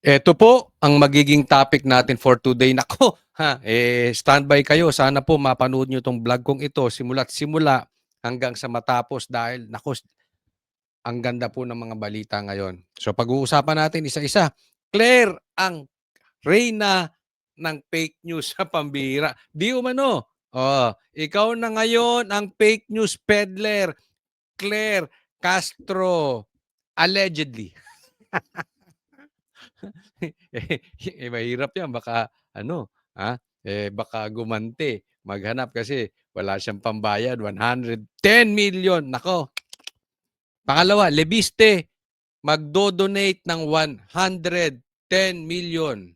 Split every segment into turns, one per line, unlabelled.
Eto po ang magiging topic natin for today. Naku, standby kayo. Sana po mapanood niyo 'tong vlog kong ito simula't simula hanggang sa matapos dahil naku, ang ganda po ng mga balita ngayon. So pag-uusapan natin isa-isa. Claire ang reyna ng fake news sa pambihira. Di umano. Oh, ikaw na ngayon ang fake news peddler, Claire Castro. Allegedly. Mahirap 'yan baka ano, baka gumante, maghanap kasi wala siyang pambayad, 110 million. Nako. Pangalawa, Leviste, magdo-donate ng 110 million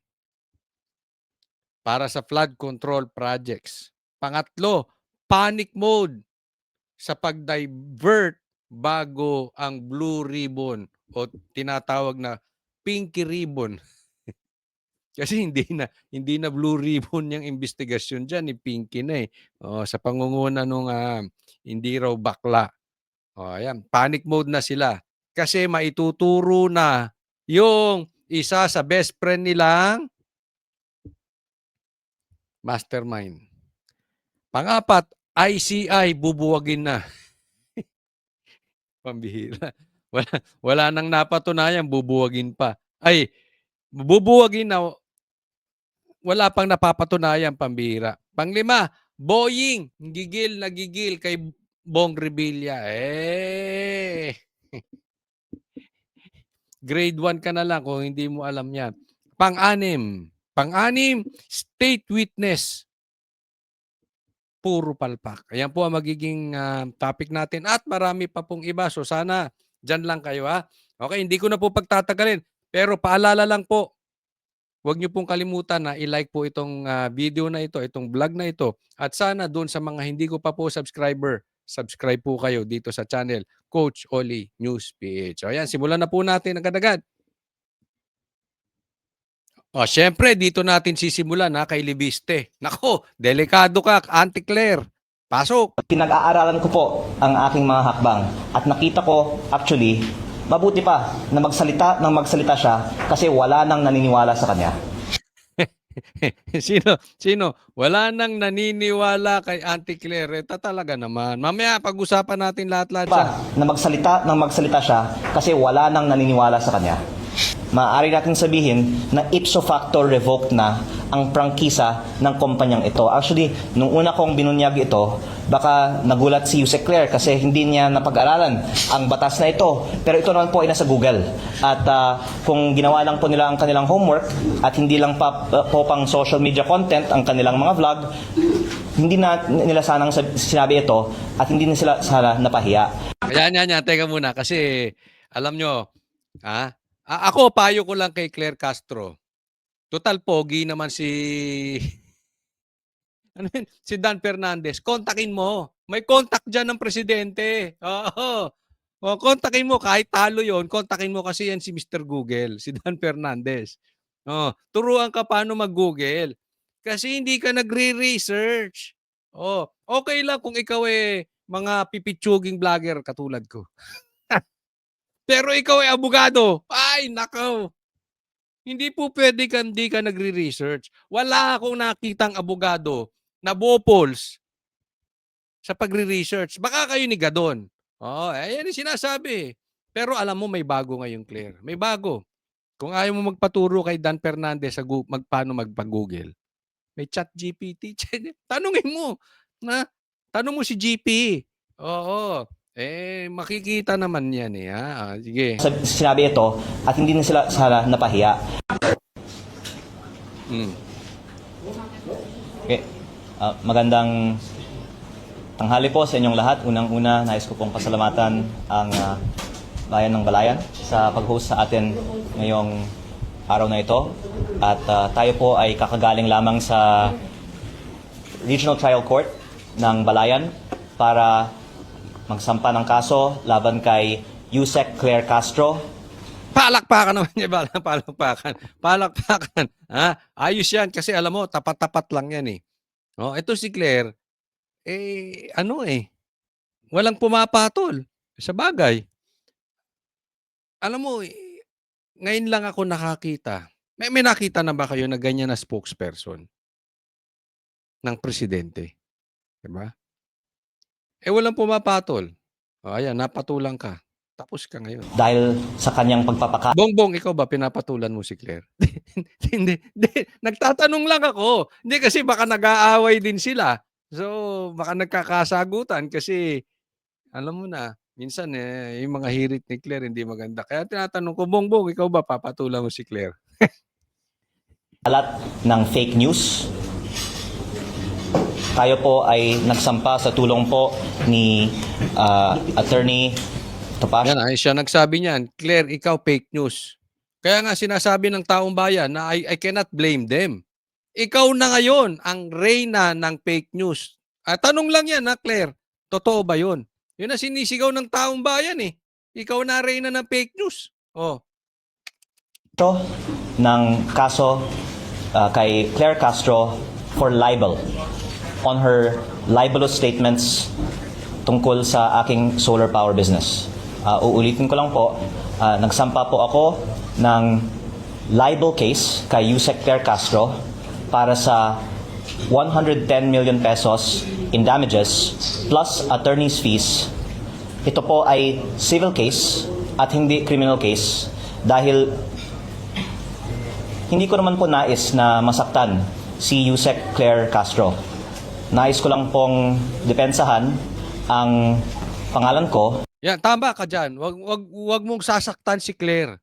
para sa flood control projects. Pangatlo, panic mode sa pag-divert bago ang blue ribbon o tinatawag na pinky ribbon. Kasi hindi na blue ribbon yang investigasyon diyan, pinky na, eh. Sa pangunguna nung, hindi raw bakla. Ayan, panic mode na sila. Kasi maituturo na yung isa sa best friend nilang mastermind. Pang-apat, ICI bubuwagin na. Pambihira. Wala wala nang napatunayan, bubuwagin pa. Ay, bubuwagin na. Wala pang napapatunayan, pambihira. Panglima, Boying, gigil na gigil kay Bong Revilla. Grade 1 ka na lang kung hindi mo alam yan. Pang-anim, state witness. Puro palpak. Ayan po ang magiging topic natin at marami pa pong iba. So sana dyan lang kayo, ha. Okay, hindi ko na po pagtatagalin. Pero paalala lang po, huwag niyo pong kalimutan na i-like po itong video na ito, itong vlog na ito. At sana doon sa mga hindi ko pa po subscriber, subscribe po kayo dito sa channel Coach Oli News PH. O ayan, simulan na po natin agad-agad. O syempre, dito natin sisimulan kay Libiste. Nako, delikado ka, Auntie Claire. Pasok.
Pinag-aaralan ko po ang aking mga hakbang at nakita ko actually mabuti pa na magsalita siya kasi wala nang naniniwala sa kanya.
Sino? Wala nang naniniwala kay Auntie Claire. Talaga naman. Mamaya pag-usapan natin lahat-lahat siya.
Na magsalita siya kasi wala nang naniniwala sa kanya. Maaari natin sabihin na ipso facto revoked na ang prangkisa ng kumpanyang ito. Actually, nung una kong binunyag ito, baka nagulat si Yusek Claire kasi hindi niya napag-aralan ang batas na ito. Pero ito naman po ay nasa Google. At kung ginawa lang po nila ang kanilang homework at hindi lang po pang social media content ang kanilang mga vlog, hindi na nila sanang sinabi ito at hindi na sila sana napahiya.
Yan. Teka muna kasi alam nyo, ako payo ko lang kay Claire Castro. Total pogi naman si si Dan Fernandez. Kontakin mo. May contact diyan ng presidente. Oo. Kontakin mo kahit talo 'yon, kontakin mo kasi yan si Mr. Google, si Dan Fernandez. Turuan ka paano mag-Google. Kasi hindi ka nagre-research. Okay lang kung ikaw mga pipitsuging vlogger katulad ko. Pero ikaw ay abogado. Ay, nako. Hindi po pwede hindi ka nagre-research. Wala akong nakitang abogado na bopols sa pagre-research. Baka kayo ni Gadon. Yan yung sinasabi. Pero alam mo, may bago ngayon, Claire. May bago. Kung ayaw mo magpaturo kay Dan Fernandez sa paano magpa-Google, may chat GPT. Tanungin mo. Tanong mo si GP. Oo. Makikita naman yan sige.
Sinabi ito at hindi na sila sana napahiya. Okay. Magandang tanghali po sa inyong lahat. Unang-una, nais ko pong pasalamatan ang bayan ng Balayan sa pag-host sa atin ngayong araw na ito. At tayo po ay kakagaling lamang sa Regional Trial Court ng Balayan para magsampa ng kaso laban kay Yusek Claire Castro.
Palakpakan naman niya, palakpakan. Ayos yan kasi alam mo, tapat-tapat lang yan eh. Ito si Claire, walang pumapatol sa bagay. Alam mo, ngayon lang ako nakakita May nakita na ba kayo na ganyan na spokesperson ng presidente? 'Di ba? Walang pumapatol. Ayan, napatulan ka. Tapos ka ngayon.
dahil sa kanyang pagpapakalat
Bongbong, ikaw ba pinapatulan mo si Claire? Hindi. Nagtatanong lang ako. Hindi kasi baka nag-aaway din sila. So, baka nagkakasagutan kasi alam mo na, minsan yung mga hirit ni Claire hindi maganda. Kaya tinatanong ko, Bongbong, ikaw ba papatulan mo si Claire?
ng fake news. Tayo po ay nagsampa sa tulong po ni Attorney Topacio.
Yan, siya nagsabi niyan, Claire, ikaw fake news. Kaya nga sinasabi ng taong bayan na I cannot blame them. Ikaw na ngayon ang reyna ng fake news. Tanong lang yan, Claire. Totoo ba yun? Yun ang sinisigaw ng taong bayan eh. Ikaw na reyna ng fake news. Oh.
ng kaso kay Claire Castro for libel on her libelous statements tungkol sa aking solar power business. Uulitin ko lang po, nagsampa po ako ng libel case kay Yusek Claire Castro para sa 110 million pesos in damages plus attorney's fees. Ito po ay civil case at hindi criminal case dahil hindi ko naman po nais na masaktan si Yusek Claire Castro. Nais ko lang pong depensahan ang pangalan ko.
Yan, tama ka dyan. Wag mong sasaktan si Claire.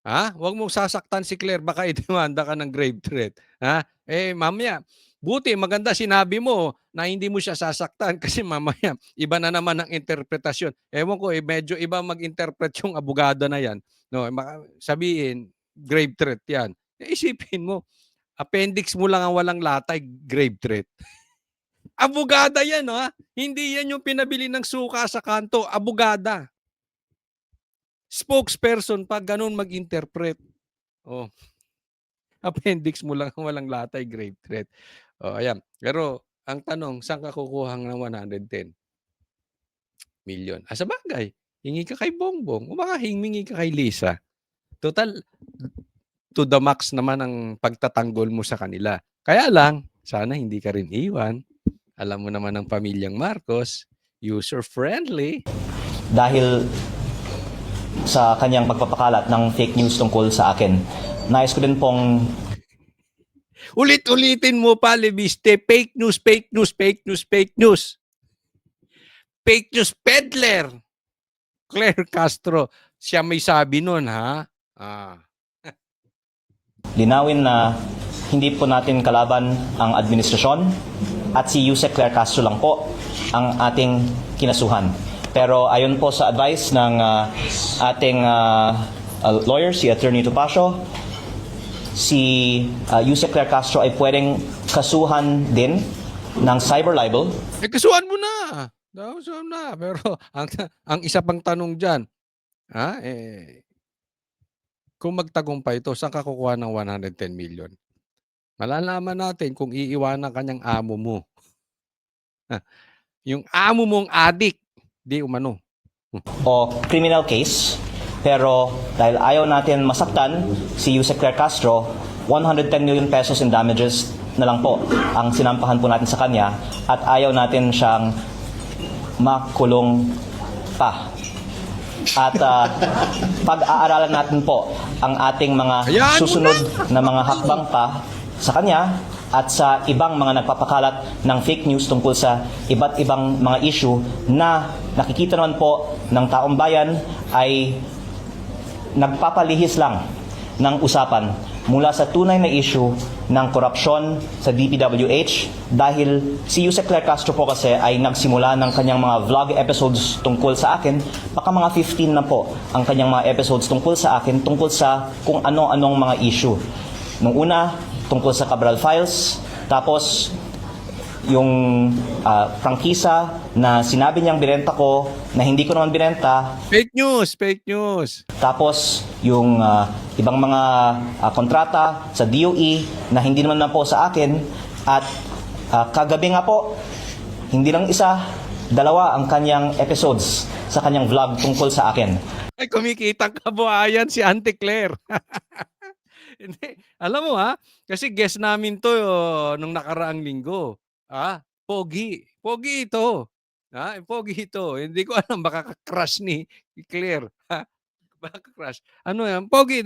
Ha? Wag mong sasaktan si Claire. Baka idemanda ka ng grave threat. Ha? Mamaya, buti, maganda sinabi mo na hindi mo siya sasaktan kasi mamaya, iba na naman ang interpretasyon. Ewan ko, medyo iba mag-interpret yung abogado na yan. No, sabihin, grave threat yan. Isipin mo, appendix mo lang ang walang latay, grave threat. Abogada yan, ha? Hindi yan yung pinabili ng suka sa kanto. Abogada. Spokesperson, pag ganun mag-interpret. Oh. Appendix mo lang ang walang latay, grave threat. Ayan. Pero, ang tanong, saan ka kukuha ng 110 million? Sa bagay, hingi ka kay Bongbong. O baka hingi ka kay Lisa. Total, to the max naman ang pagtatanggol mo sa kanila. Kaya lang, sana hindi ka rin iwan. Alam mo naman ang pamilyang Marcos, user-friendly.
Dahil sa kanyang pagpapakalat ng fake news tungkol sa akin, nais ko din pong
Ulit-ulitin mo pa, Lebiste, fake news, fake news, fake news, fake news. Fake news peddler. Claire Castro, siya may sabi nun, ha?
linawin na hindi po natin kalaban ang administrasyon at si Yusek Claire Castro lang po ang ating kinasuhan. Pero ayon po sa advice ng ating lawyer, si Attorney Topacio, si Yusek Claire Castro ay pwedeng kasuhan din ng cyber libel.
Kasuhan mo na. Kasuhan na. Pero ang isa pang tanong dyan, kung magtagumpay ito, saan ka kukuha ng 110 million? Malalaman natin kung iiwanan kanyang amo mo. Yung amo mong adik, di umano.
O criminal case. Pero dahil ayaw natin masaktan si Yusek Claire Castro, 110 million pesos in damages na lang po ang sinampahan po natin sa kanya at ayaw natin siyang makulong pa. At pag-aaralan natin po ang ating mga susunod na mga hakbang pa sa kanya at sa ibang mga nagpapakalat ng fake news tungkol sa iba't ibang mga issue na nakikita naman po ng taong bayan ay nagpapalihis lang ng usapan mula sa tunay na issue ng korupsyon sa DPWH dahil si Yusek Claire Castro po kasi ay nagsimula ng kanyang mga vlog episodes tungkol sa akin, baka mga 15 na po ang kanyang mga episodes tungkol sa akin, tungkol sa kung ano-anong mga issue. Nung una, tungkol sa Cabral Files, tapos yung prangkisa na sinabi niyang binenta ko na hindi ko naman binenta.
Fake news, fake news.
Tapos yung ibang mga kontrata sa DOE na hindi naman na po sa akin. At kagabi nga po, hindi lang isa, dalawa ang kanyang episodes sa kanyang vlog tungkol sa akin.
Ay, kumikitang kabuhayan si Auntie Claire. Hindi, alam mo, kasi guest namin 'to nung nakaraang linggo. Pogi. Pogi ito. Pogi ito. Hindi ko alam baka ka-crush ni Claire, baka crush. Ano 'yan, pogi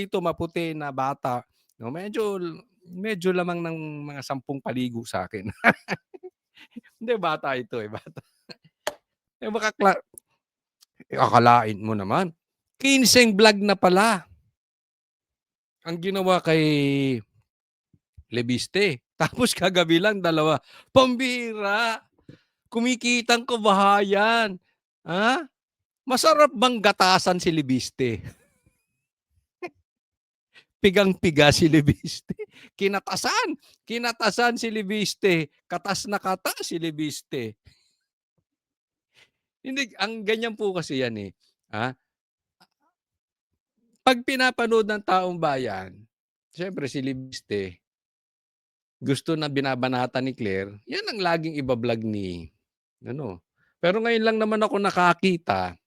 ito, maputi na bata, 'no, medyo lamang ng mga 10 paligo sa'kin. Hindi, bata ito, bata. Eh, baka akalain mo naman, 15 vlog na pala ang ginawa kay Lebiste. Tapos kagabi lang 2. Pambira, kumikitang kabahayan. Ha? Masarap bang gatasan si Lebiste? Pigang-piga si Lebiste. Kinatasan si Lebiste. Katas na katas si Lebiste. Hindi, ang ganyan po kasi yan eh. Ha? Pag pinapanood ng taong bayan, siyempre si Lebiste, gusto na binabanatan ni Claire, yan ang laging iba-vlog ni ano. Pero ngayon lang naman ako nakakita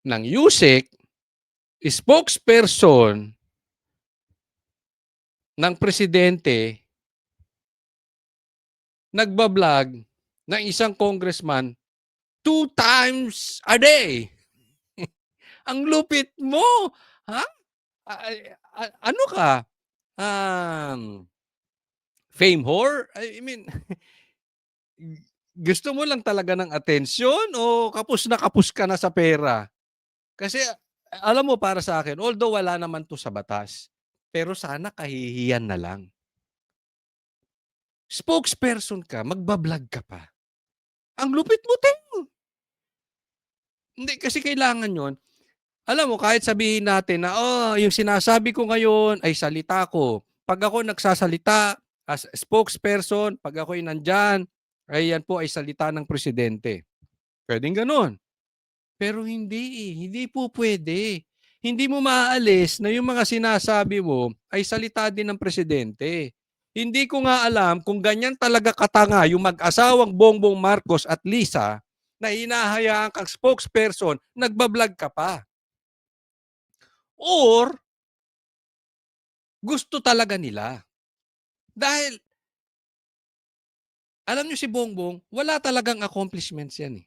ng USEC spokesperson ng presidente nagba-vlog ng isang congressman 2 times a day. Ang lupit mo, ha? Ano ka? Fame whore? I mean, gusto mo lang talaga ng atensyon o kapos na kapos ka na sa pera? Kasi alam mo, para sa akin, although wala naman 'to sa batas, pero sana kahihiyan na lang. Spokesperson ka, magba-vlog ka pa. Ang lupit mo, Hindi, kasi kailangan 'yon. Alam mo, kahit sabihin natin na, yung sinasabi ko ngayon ay salita ko. 'Pag ako nagsasalita as spokesperson, 'pag ako'y nandiyan, ay yan po ay salita ng presidente. Puwedeng gano'n. Pero hindi, hindi po puwede. Hindi mo maaalis na yung mga sinasabi mo ay salita din ng presidente. Hindi ko nga alam kung ganyan talaga katanga yung mag-asawang Bongbong Marcos at Lisa na hinahayaan kang spokesperson, nagba-vlog ka pa. Or gusto talaga nila. Dahil alam niyo si Bongbong, wala talagang accomplishments yan, eh.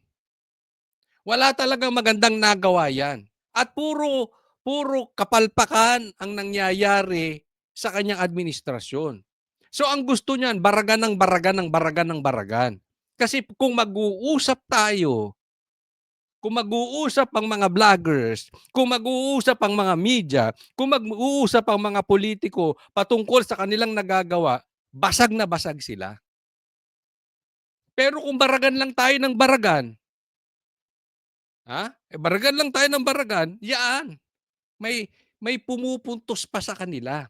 Wala talagang magandang nagawa yan. At puro puro kapalpakan ang nangyayari sa kanyang administrasyon. So ang gusto niyan, baragan ng baragan ng baragan ng baragan. Kasi kung mag-uusap tayo, kung mag-uusap ang mga vloggers, kung mag-uusap ang mga media, kung mag-uusap ang mga politiko patungkol sa kanilang nagagawa, basag na basag sila. Pero kung baragan lang tayo ng baragan, baragan lang tayo ng baragan, yaan, may pumupuntos pa sa kanila.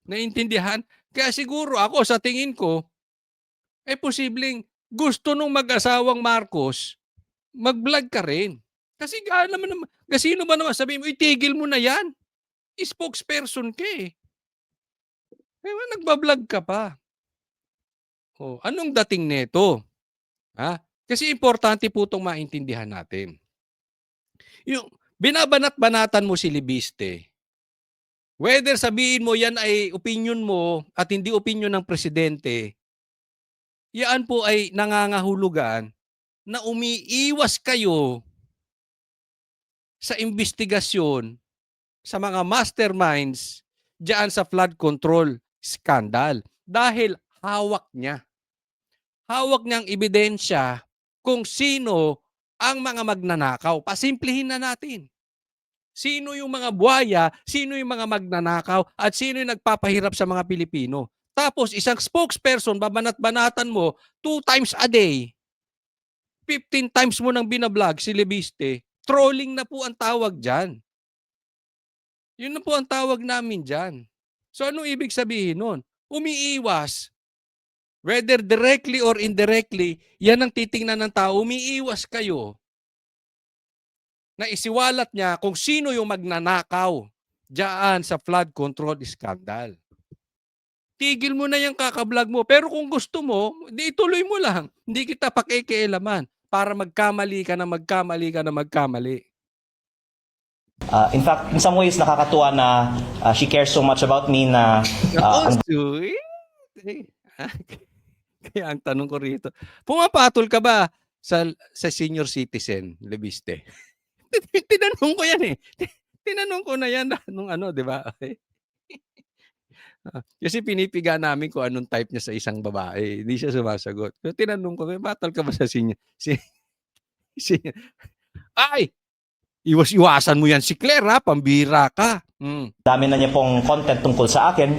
Naintindihan? Kaya siguro ako sa tingin ko, posibleng gusto nung mag-asawang Marcos, mag-vlog ka rin. Kasi sino ba naman sabihin mo, itigil mo na yan. Spokesperson ka eh. Nagba-vlog ka pa. Anong dating neto? Kasi importante po itong maintindihan natin. Yung binabanat-banatan mo si Libiste, whether sabihin mo yan ay opinion mo at hindi opinion ng presidente, yan po ay nangangahulugan na umiiwas kayo sa investigasyon sa mga masterminds diyan sa flood control scandal. Dahil hawak niya. Hawak niyang ebidensya kung sino ang mga magnanakaw. Pasimplihin na natin. Sino yung mga buhaya, sino yung mga magnanakaw, at sino yung nagpapahirap sa mga Pilipino. Tapos isang spokesperson, babanat-banatan mo 2 times a day. 15 times mo nang binablog si Lebiste, trolling na po ang tawag dyan. Yun na po ang tawag namin dyan. So anong ibig sabihin nun? Umiiwas. Whether directly or indirectly, yan ang titingnan ng tao. Umiiwas kayo na isiwalat niya kung sino yung magnanakaw diyan sa flood control scandal. Tigil mo na yung kakablog mo. Pero kung gusto mo, di ituloy mo lang. Hindi kita pakikialaman para magkamali ka na magkamali ka na magkamali.
In fact, in some ways, nakakatuwa na she cares so much about me na
Ako,
ang
sweet. Kaya ang tanong ko rito, pumapatol ka ba sa senior citizen, Leviste? Tinanong ko yan eh. Tinanong ko na yan nung ano, di ba? Okay. Kasi pinipiga namin kung anong type niya sa isang babae. Hindi siya sumasagot. So, tinanong ko, patol ka ba sa senior? Senior. Ay! Iwas-iwasan mo yan si Claire ha, pambira ka.
dami na niya pong content tungkol sa akin.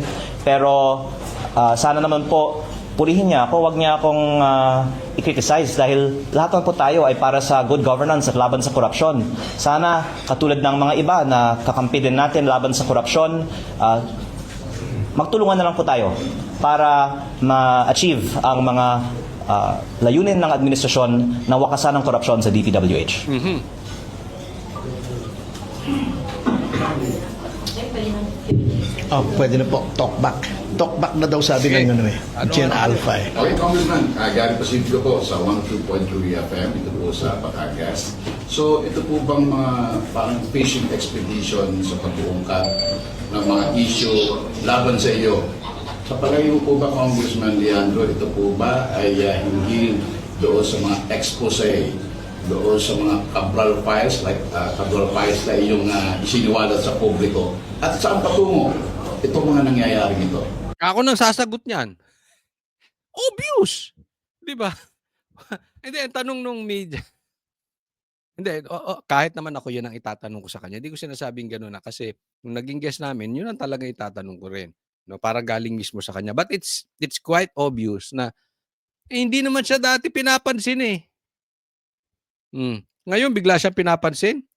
Pero sana naman po, purihin niya ako, wag niya akong i-criticize dahil lahat naman po tayo ay para sa good governance at laban sa korupsyon. Sana, katulad ng mga iba na kakampi din natin laban sa korupsyon, magtulungan na lang po tayo para ma-achieve ang mga layunin ng administrasyon na wakasan ng korupsyon sa DPWH.
Pwede na po. Talkback. Talkback na daw sabi ng ano eh. Gen Alpha eh.
Okay, Congressman, Gary Pacifico po sa 102.3 FM, ito po sa Batangas. So, ito po bang mga parang fishing expedition sa pag-uungkat ng mga issue laban sa iyo? Sa palagay mo po ba, Congressman Leandro, ito po ba ay hinggil doon sa mga expose, doon sa mga Cabral files, like Cabral files na iyong isiniwalat sa publiko? At saan patungo itong mga nangyayaring ito?
Ako nang sasagot niyan. Obvious. Di ba? Hindi, ang tanong nung media. Hindi, kahit naman ako yun ang itatanong ko sa kanya. Hindi ko sinasabing gano'n na kasi nung naging guest namin, yun ang talaga itatanong ko rin. No, para galing mismo sa kanya. But it's quite obvious na hindi naman siya dati pinapansin eh. Ngayon, bigla siya pinapansin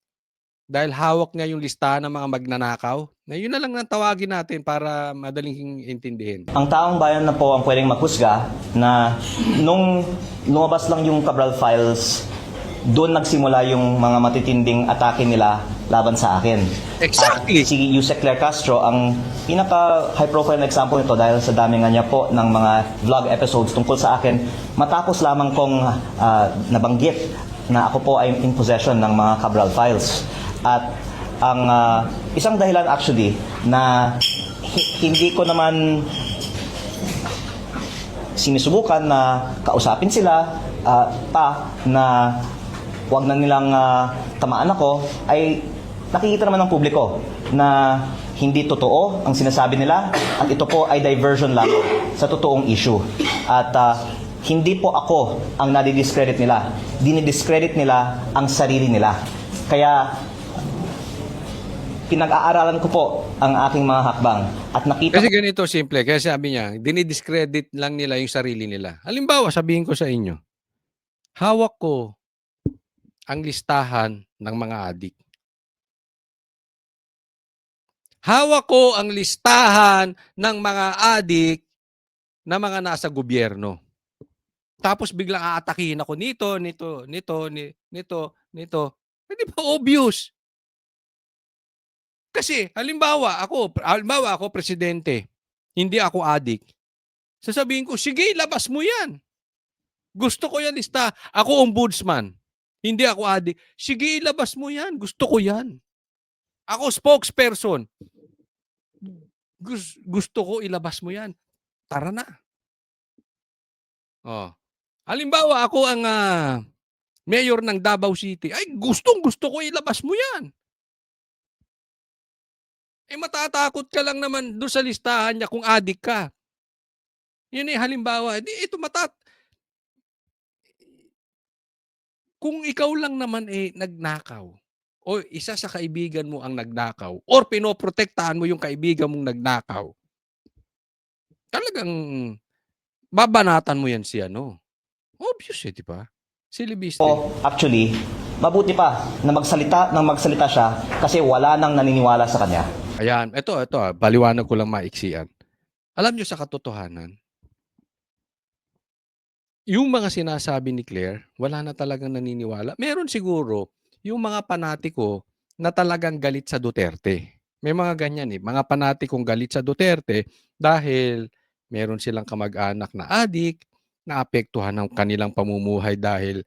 dahil hawak niya yung listahan ng mga magnanakaw. Na yun na lang ang tawagin natin para madaling intindihin.
Ang taong bayan na po ang pwedeng maghusga na nung lumabas lang yung Cabral files, doon nagsimula yung mga matitinding atake nila laban sa akin.
Exactly.
At si Yusek Claire Castro ang pinaka-high profile na example nito dahil sa dami nga niya po ng mga vlog episodes tungkol sa akin matapos lamang kong nabanggit na ako po ay in possession ng mga Cabral files. At ang isang dahilan actually na hindi ko naman sinusubukan na kausapin sila pa na wag na nilang tamaan ako ay nakikita naman ng publiko na hindi totoo ang sinasabi nila at ito po ay diversion lang sa totoong issue. At hindi po ako ang nadi-discredit nila. Dinidiscredit nila ang sarili nila. Kaya pinag-aaralan ko po ang aking mga hakbang at nakita
Kasi ganito simple. Kaya sabi niya, dinidiscredit lang nila yung sarili nila. Halimbawa, sabihin ko sa inyo, hawak ko ang listahan ng mga adik. Hawak ko ang listahan ng mga adik na mga nasa gobyerno. Tapos biglang aatakihin ako nito. Hindi ba obvious? Kasi halimbawa ako presidente, hindi ako adik. Sasabihin ko, sige, labas mo yan. Gusto ko yan lista. Ako ombudsman. Hindi ako adik. Sige, ilabas mo yan. Gusto ko yan. Ako spokesperson. Gusto ko ilabas mo yan. Tara na. Halimbawa, ako ang mayor ng Davao City. Ay, gusto ko ilabas mo yan. Matatakot ka lang naman doon sa listahan niya kung adik ka. Yun halimbawa. Ito kung ikaw lang naman nagnakaw o isa sa kaibigan mo ang nagnakaw or pinoprotektahan mo yung kaibigan mong nagnakaw, talagang babanatan mo yan si ano. Obvious di ba? Si Leviste.
actually, mabuti pa na magsalita siya kasi wala nang naniniwala sa kanya.
Ayan, ito, paliwanag ko lang maiksian. Alam nyo sa katotohanan, yung mga sinasabi ni Claire, wala na talagang naniniwala. Meron siguro yung mga panatiko na talagang galit sa Duterte. May mga ganyan mga panatikong galit sa Duterte dahil meron silang kamag-anak na adik, naapektuhan ng kanilang pamumuhay dahil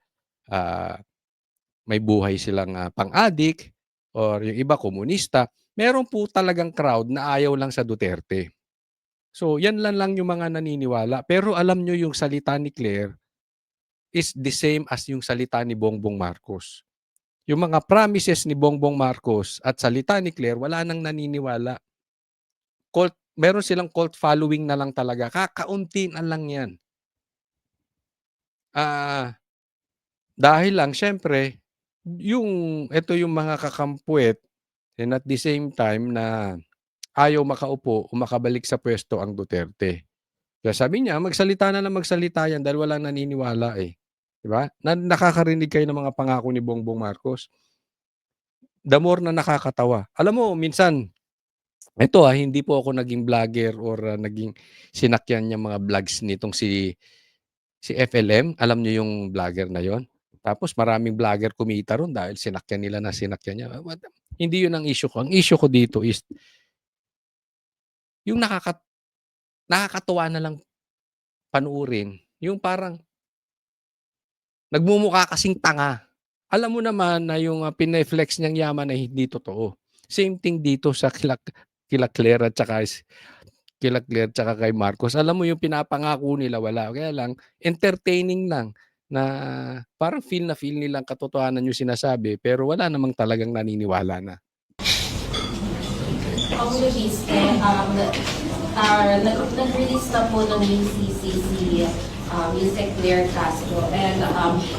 may buhay silang pang-adik, or yung iba komunista, meron po talagang crowd na ayaw lang sa Duterte. So, yan lang yung mga naniniwala. Pero alam nyo yung salita ni Claire is the same as yung salita ni Bongbong Marcos. Yung mga promises ni Bongbong Marcos at salita ni Claire, wala nang naniniwala. Meron silang cult following na lang talaga. Kakaunti na lang yan. Dahil lang, syempre, ito yung mga kakampuet and at the same time na ayaw makaupo o makabalik sa pwesto ang Duterte. Kaya sabi niya, magsalita na magsalita yan dahil walang naniniwala eh. Diba? Nakakarinig kayo ng mga pangako ni Bongbong Marcos. The more na nakakatawa. Alam mo, minsan, hindi po ako naging vlogger or naging sinakyan niya mga vlogs nitong si FLM. Alam niyo yung vlogger na yon. Tapos maraming vlogger kumita ron dahil sinakyan niya. Hindi yun ang issue ko. Ang issue ko dito is yung nakakatuwa na lang panuurin. Yung parang nagmumukha kasing tanga. Alam mo naman na yung pineflex niyang yaman ay hindi totoo. Same thing dito sa kila Claire at saka kay Marcos. Alam mo yung pinapangako nila wala. Kaya lang, entertaining lang na parang feel nilang katotohanan yung sinasabi pero wala namang talagang naniniwala na.
Nag-release na po ng UCC si Yusek Claire Castro and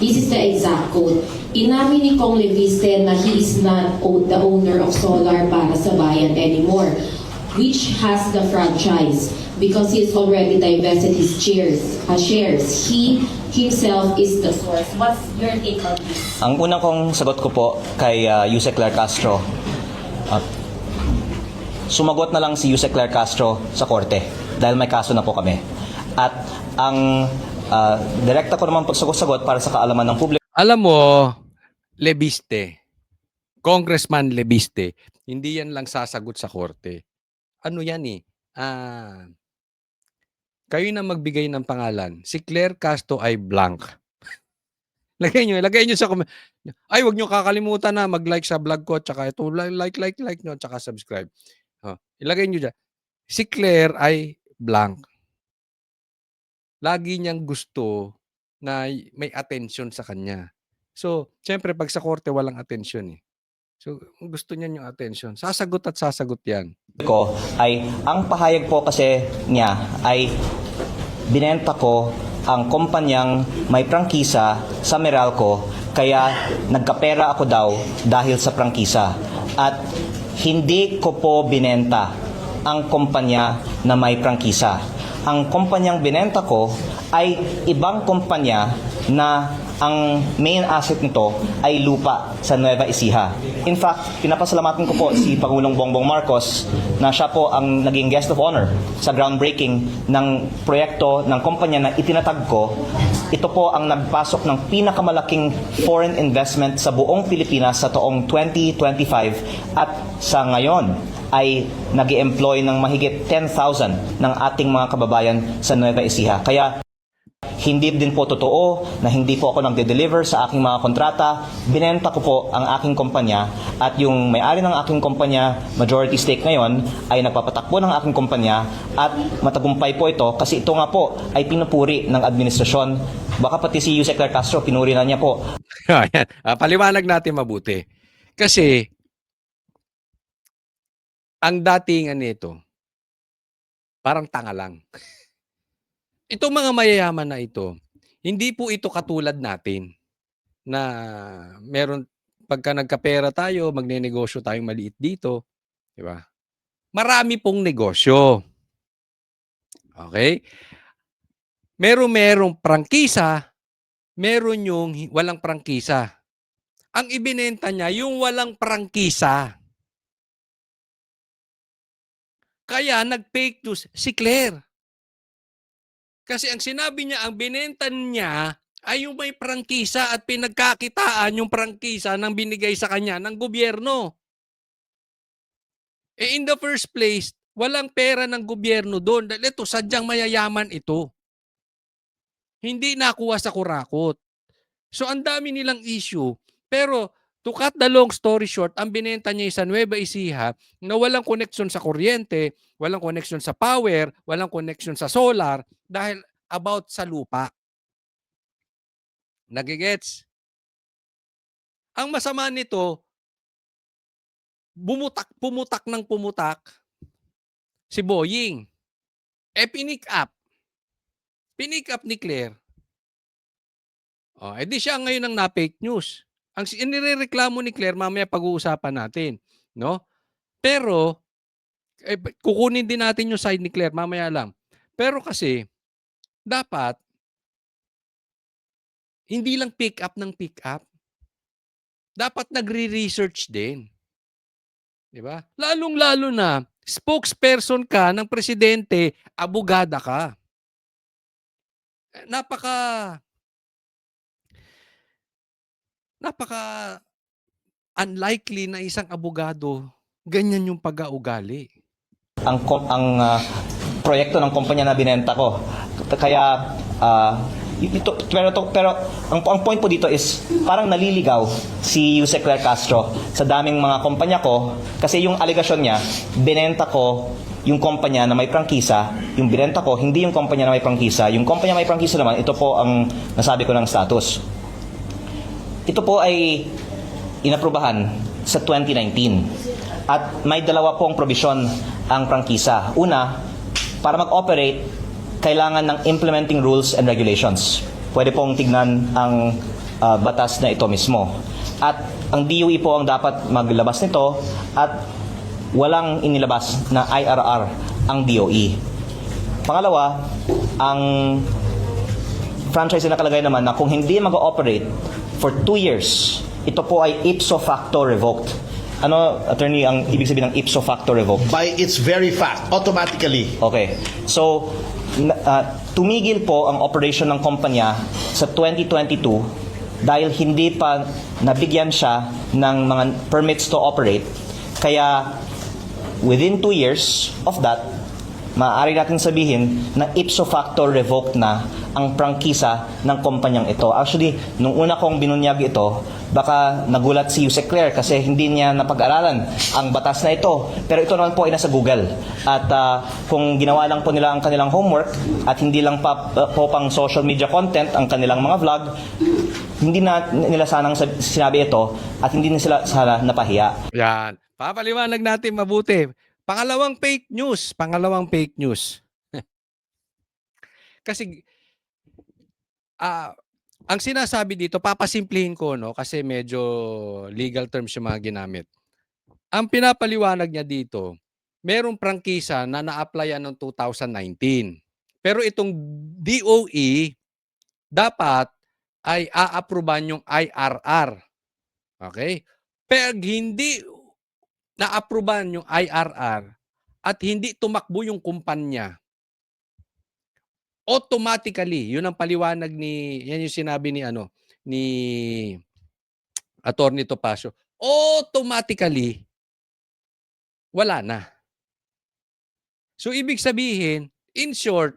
this is the exact quote. Inamin ni Kong Leviste na he is not the owner of Solar para sa Bayan anymore, which has the franchise because he has already divested his shares. He himself is the source. What's your take on this?
Ang unang kong sagot ko po kay Yusek Claire Castro, sumagot na lang si Yusek Claire Castro sa korte dahil may kaso na po kami. At ang direkta ko naman pagsagot para sa kaalaman ng publiko.
Alam mo, Leviste, Congressman Leviste, hindi yan lang sasagot sa korte. Ano yan eh? Kayo na magbigay ng pangalan. Si Claire Castro ay blank. Lagay nyo sa comment. Ay, wag nyo kakalimutan na mag-like sa vlog ko at saka ito, like nyo at saka subscribe. Ilagay nyo dyan. Si Claire ay blank. Lagi niyang gusto na may attention sa kanya. So, syempre, pag sa korte, walang attention eh. So, gusto niya yung attention. Sasagot at sasagot yan.
Ko ay, ang pahayag po kasi niya ay binenta ko ang kumpanyang may prangkisa sa Meralco kaya nagkapera ako daw dahil sa prangkisa. At hindi ko po binenta ang kumpanya na may prangkisa. Ang kumpanyang binenta ko ay ibang kumpanya na ang main asset nito ay lupa sa Nueva Ecija. In fact, pinapasalamatan ko po si Pangulong Bongbong Marcos na siya po ang naging guest of honor sa groundbreaking ng proyekto ng kumpanya na itinatag ko. Ito po ang nagpasok ng pinakamalaking foreign investment sa buong Pilipinas sa taong 2025 at sa ngayon ay nag-employ ng mahigit 10,000 ng ating mga kababayan sa Nueva Ecija. Kaya hindi din po totoo na hindi po ako nagde-deliver sa aking mga kontrata. Binenta ko po ang aking kumpanya at yung may-ari ng aking kumpanya, majority stake ngayon, ay nagpapatakbo ng aking kumpanya at matagumpay po ito kasi ito nga po ay pinupuri ng administrasyon. Baka pati si Yusek Claire Castro, pinuri na niya po.
Paliwanag natin mabuti. Kasi, ang datingan nito, parang tanga lang. Itong mga mayayaman na ito, hindi po ito katulad natin na meron pagka nagkapera tayo, magnenegosyo tayong maliit dito, di ba? Marami pong negosyo. Okay? Merong prangkisa, meron yung walang prangkisa. Ang ibinenta niya, yung walang prangkisa. Kaya nag-fake news si Claire. Kasi ang sinabi niya, ang binenta niya ay yung may prangkisa at pinagkakitaan yung prangkisa ng binigay sa kanya ng gobyerno. In the first place, walang pera ng gobyerno doon. Dahil ito, sadyang mayayaman ito. Hindi nakuha sa kurakot. So, ang dami nilang issue. Pero, To cut the long story short, ang binenta niya sa Nueva Ecija na walang connection sa kuryente, walang connection sa power, walang connection sa solar dahil about sa lupa. Nagigets? Ang masama nito, pumutak ng pumutak si Boying. Pinick up. Pinick up ni Claire. Di siya ngayon ang na-fake news. Ang inirereklamo ni Claire, mamaya pag-uusapan natin. No? Pero, kukunin din natin yung side ni Claire, mamaya lang. Pero kasi, dapat, hindi lang pick up ng pick up. Dapat nagre-research din. Di ba? Lalong-lalo na, spokesperson ka ng presidente, abogada ka. Napaka unlikely na isang abogado ganyan yung pag-augali.
Ang proyekto ng kumpanya na binenta ko. Kaya pero ang point po dito is parang naliligaw si Yusek Claire Castro sa daming mga kumpanya ko kasi yung alegasyon niya, binenta ko yung kumpanya na may prangkisa, yung binenta ko, hindi yung kumpanya na may prangkisa. Yung kumpanya na may prangkisa naman, ito po ang nasabi ko ng status. Ito po ay inaprubahan sa 2019. At may dalawa pong probisyon ang prangkisa. Una, para mag-operate, kailangan ng implementing rules and regulations. Pwede pong tignan ang batas na ito mismo. At ang DOE po ang dapat maglabas nito at walang inilabas na IRR ang DOE. Pangalawa, ang franchise na nakalagay naman na kung hindi mag-ooperate for 2 years, ito po ay ipso facto revoked. Ano, attorney, ang ibig sabihin ng ipso facto revoked?
By its very fact, automatically.
Okay. So, tumigil po ang operation ng kumpanya sa 2022 dahil hindi pa nabigyan siya ng mga permits to operate. Kaya, within 2 years of that, maaari natin sabihin na ipso facto revoked na ang prangkisa ng kumpanyang ito. Actually, nung una kong binunyag ito, baka nagulat si Yusek Claire kasi hindi niya napag-aralan ang batas na ito. Pero ito naman po ay nasa Google. At kung ginawa lang po nila ang kanilang homework at hindi lang po pang social media content ang kanilang mga vlog, hindi na nila sanang sinabi ito at hindi na sila sana napahiya.
Yan. Papaliwanag natin mabuti. Pangalawang fake news. Kasi ang sinasabi dito, papasimplihin ko, no, kasi medyo legal terms yung mga ginamit. Ang pinapaliwanag niya dito, merong prangkisa na na-applyan noong 2019. Pero itong DOE dapat ay a-approvean yung IRR. Okay? Pero hindi na-approvean yung IRR at hindi tumakbo yung kumpanya, automatically, yun ang paliwanag yan yung sinabi ni Attorney Topacio, automatically, wala na. So, ibig sabihin, in short,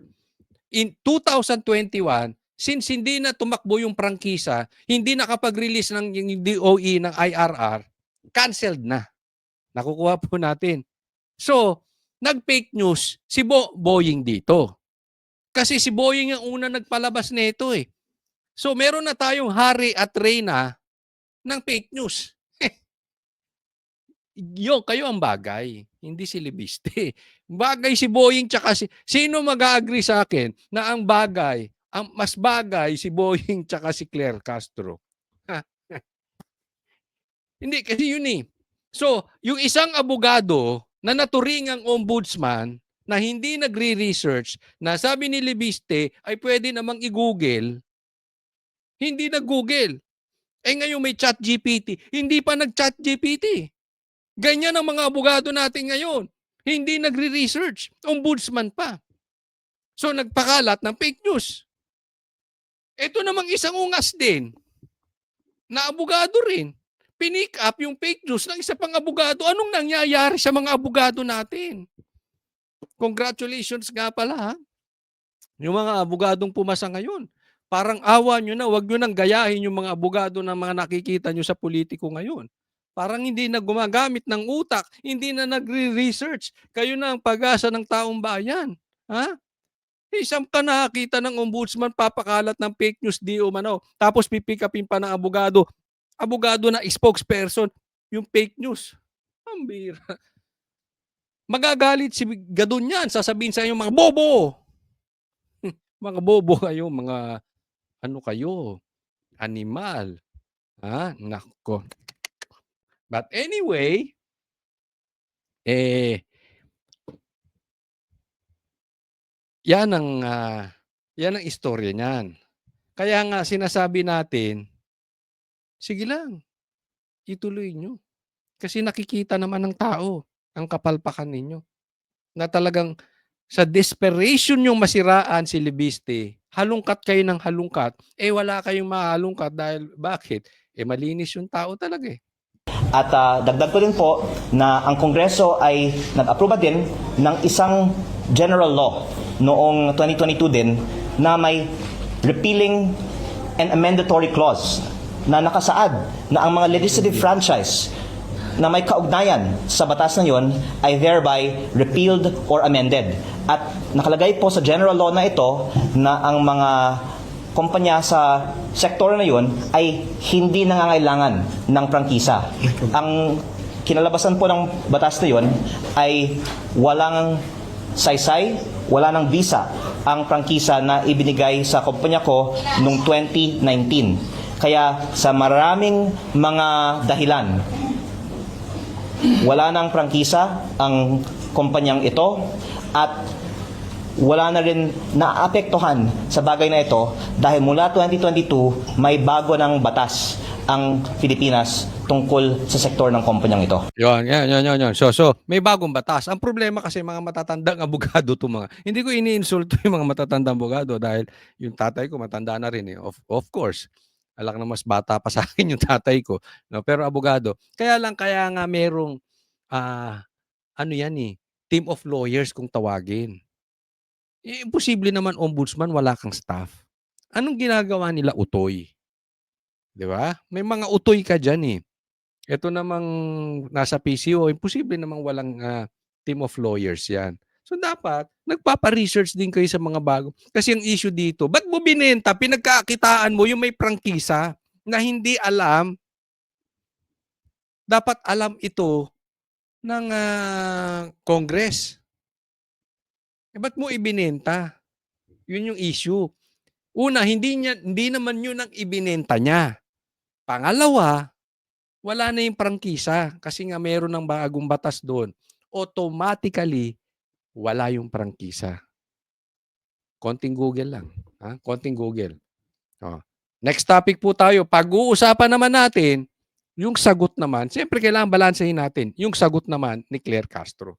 in 2021, since hindi na tumakbo yung prangkisa, hindi nakapag-release ng yung DOE ng IRR, canceled na. Nakukuha po natin. So, nag-fake news si Boying dito. Kasi si Boying ang una nagpalabas nito eh. So, meron na tayong hari at reyna ng fake news. Kayo ang bagay, hindi si Libiste. Bagay si Boying tsaka sino mag-agree sa akin na ang mas bagay si Boying tsaka si Claire Castro? Hindi, kasi yun eh. So, yung isang abogado na naturingang ombudsman na hindi nagre-research, na sabi ni Libiste ay pwede namang i-google, hindi nag-google. Ngayon may chat GPT, hindi pa nag-chat GPT. Ganyan ang mga abogado natin ngayon. Hindi nagre-research, ombudsman pa. So, nagpakalat ng fake news. Ito namang isang ungas din, na abogado rin. Pinick up yung fake news ng isa pang abogado. Anong nangyayari sa mga abogado natin? Congratulations nga pala, ha? Yung mga abogadong pumasa ngayon. Parang awa nyo na, wag nyo nang gayahin yung mga abogado ng mga nakikita nyo sa politiko ngayon. Parang hindi na gumagamit ng utak, hindi na nagre-research. Kayo na ang pag-asa ng taong bayan. Ha? Isang ka nakakita ng ombudsman papakalat ng fake news di umano. Tapos pipick upin pa ng abogado. Abogado na spokesperson yung fake news. Ang bira. Magagalit si Gadon yan. Sasabihin sa inyo, mga bobo. Mga bobo kayo, mga ano kayo, animal. Ha? Nako. But anyway, yan ang istorya niyan. Kaya nga sinasabi natin, sige lang, ituloy nyo. Kasi nakikita naman ng tao ang kapalpakan ninyo. Na talagang sa desperation yung masiraan si Libiste, halungkat kayo ng halungkat, wala kayong mahalungkat dahil bakit? Malinis yung tao talaga eh.
At dagdag ko din po na ang Kongreso ay nag-aproba din ng isang general law noong 2022 din na may repealing and amendatory clause na nakasaad na ang mga legislative franchise na may kaugnayan sa batas na yon ay thereby repealed or amended. At nakalagay po sa general law na ito na ang mga kumpanya sa sektor na yon ay hindi nangangailangan ng prangkisa. Ang kinalabasan po ng batas na yon ay walang saysay, wala ng visa ang prangkisa na ibinigay sa kumpanya ko noong 2019. Kaya sa maraming mga dahilan, wala nang prangkisa ang kumpanyang ito at wala na rin naapektuhan sa bagay na ito dahil mula 2022 may bago ng batas ang Pilipinas tungkol sa sektor ng kumpanyang ito.
Yan. So, may bagong batas. Ang problema kasi mga matatandang abogado to mga. Hindi ko iniinsulto yung mga matatandang abogado dahil yung tatay ko matanda na rin eh. Of course. Alak na mas bata pa sa akin yung tatay ko. No? Pero abogado. Kaya nga merong ano yan eh, team of lawyers kung tawagin. Imposible naman ombudsman wala kang staff. Anong ginagawa nila utoy? 'Di ba? May mga utoy ka diyan eh. Ito namang nasa PCO, imposible namang walang team of lawyers 'yan. So dapat nagpapa-research din kayo sa mga bago. Kasi ang issue dito, ba't mo binenta? Pinagkakitaan mo yung may prangkisa na hindi alam. Dapat alam ito ng Congress. Ba't mo ibinenta? Yun yung issue. Una, hindi naman yun ang ibinenta niya. Pangalawa, wala na yung prangkisa kasi nga meron ng bagong batas doon. Automatically, wala yung prangkisa. Konting Google lang. Konting Google. Next topic po tayo. Pag-uusapan naman natin, yung sagot naman, siyempre kailangan balansehin natin. Yung sagot naman ni Claire Castro.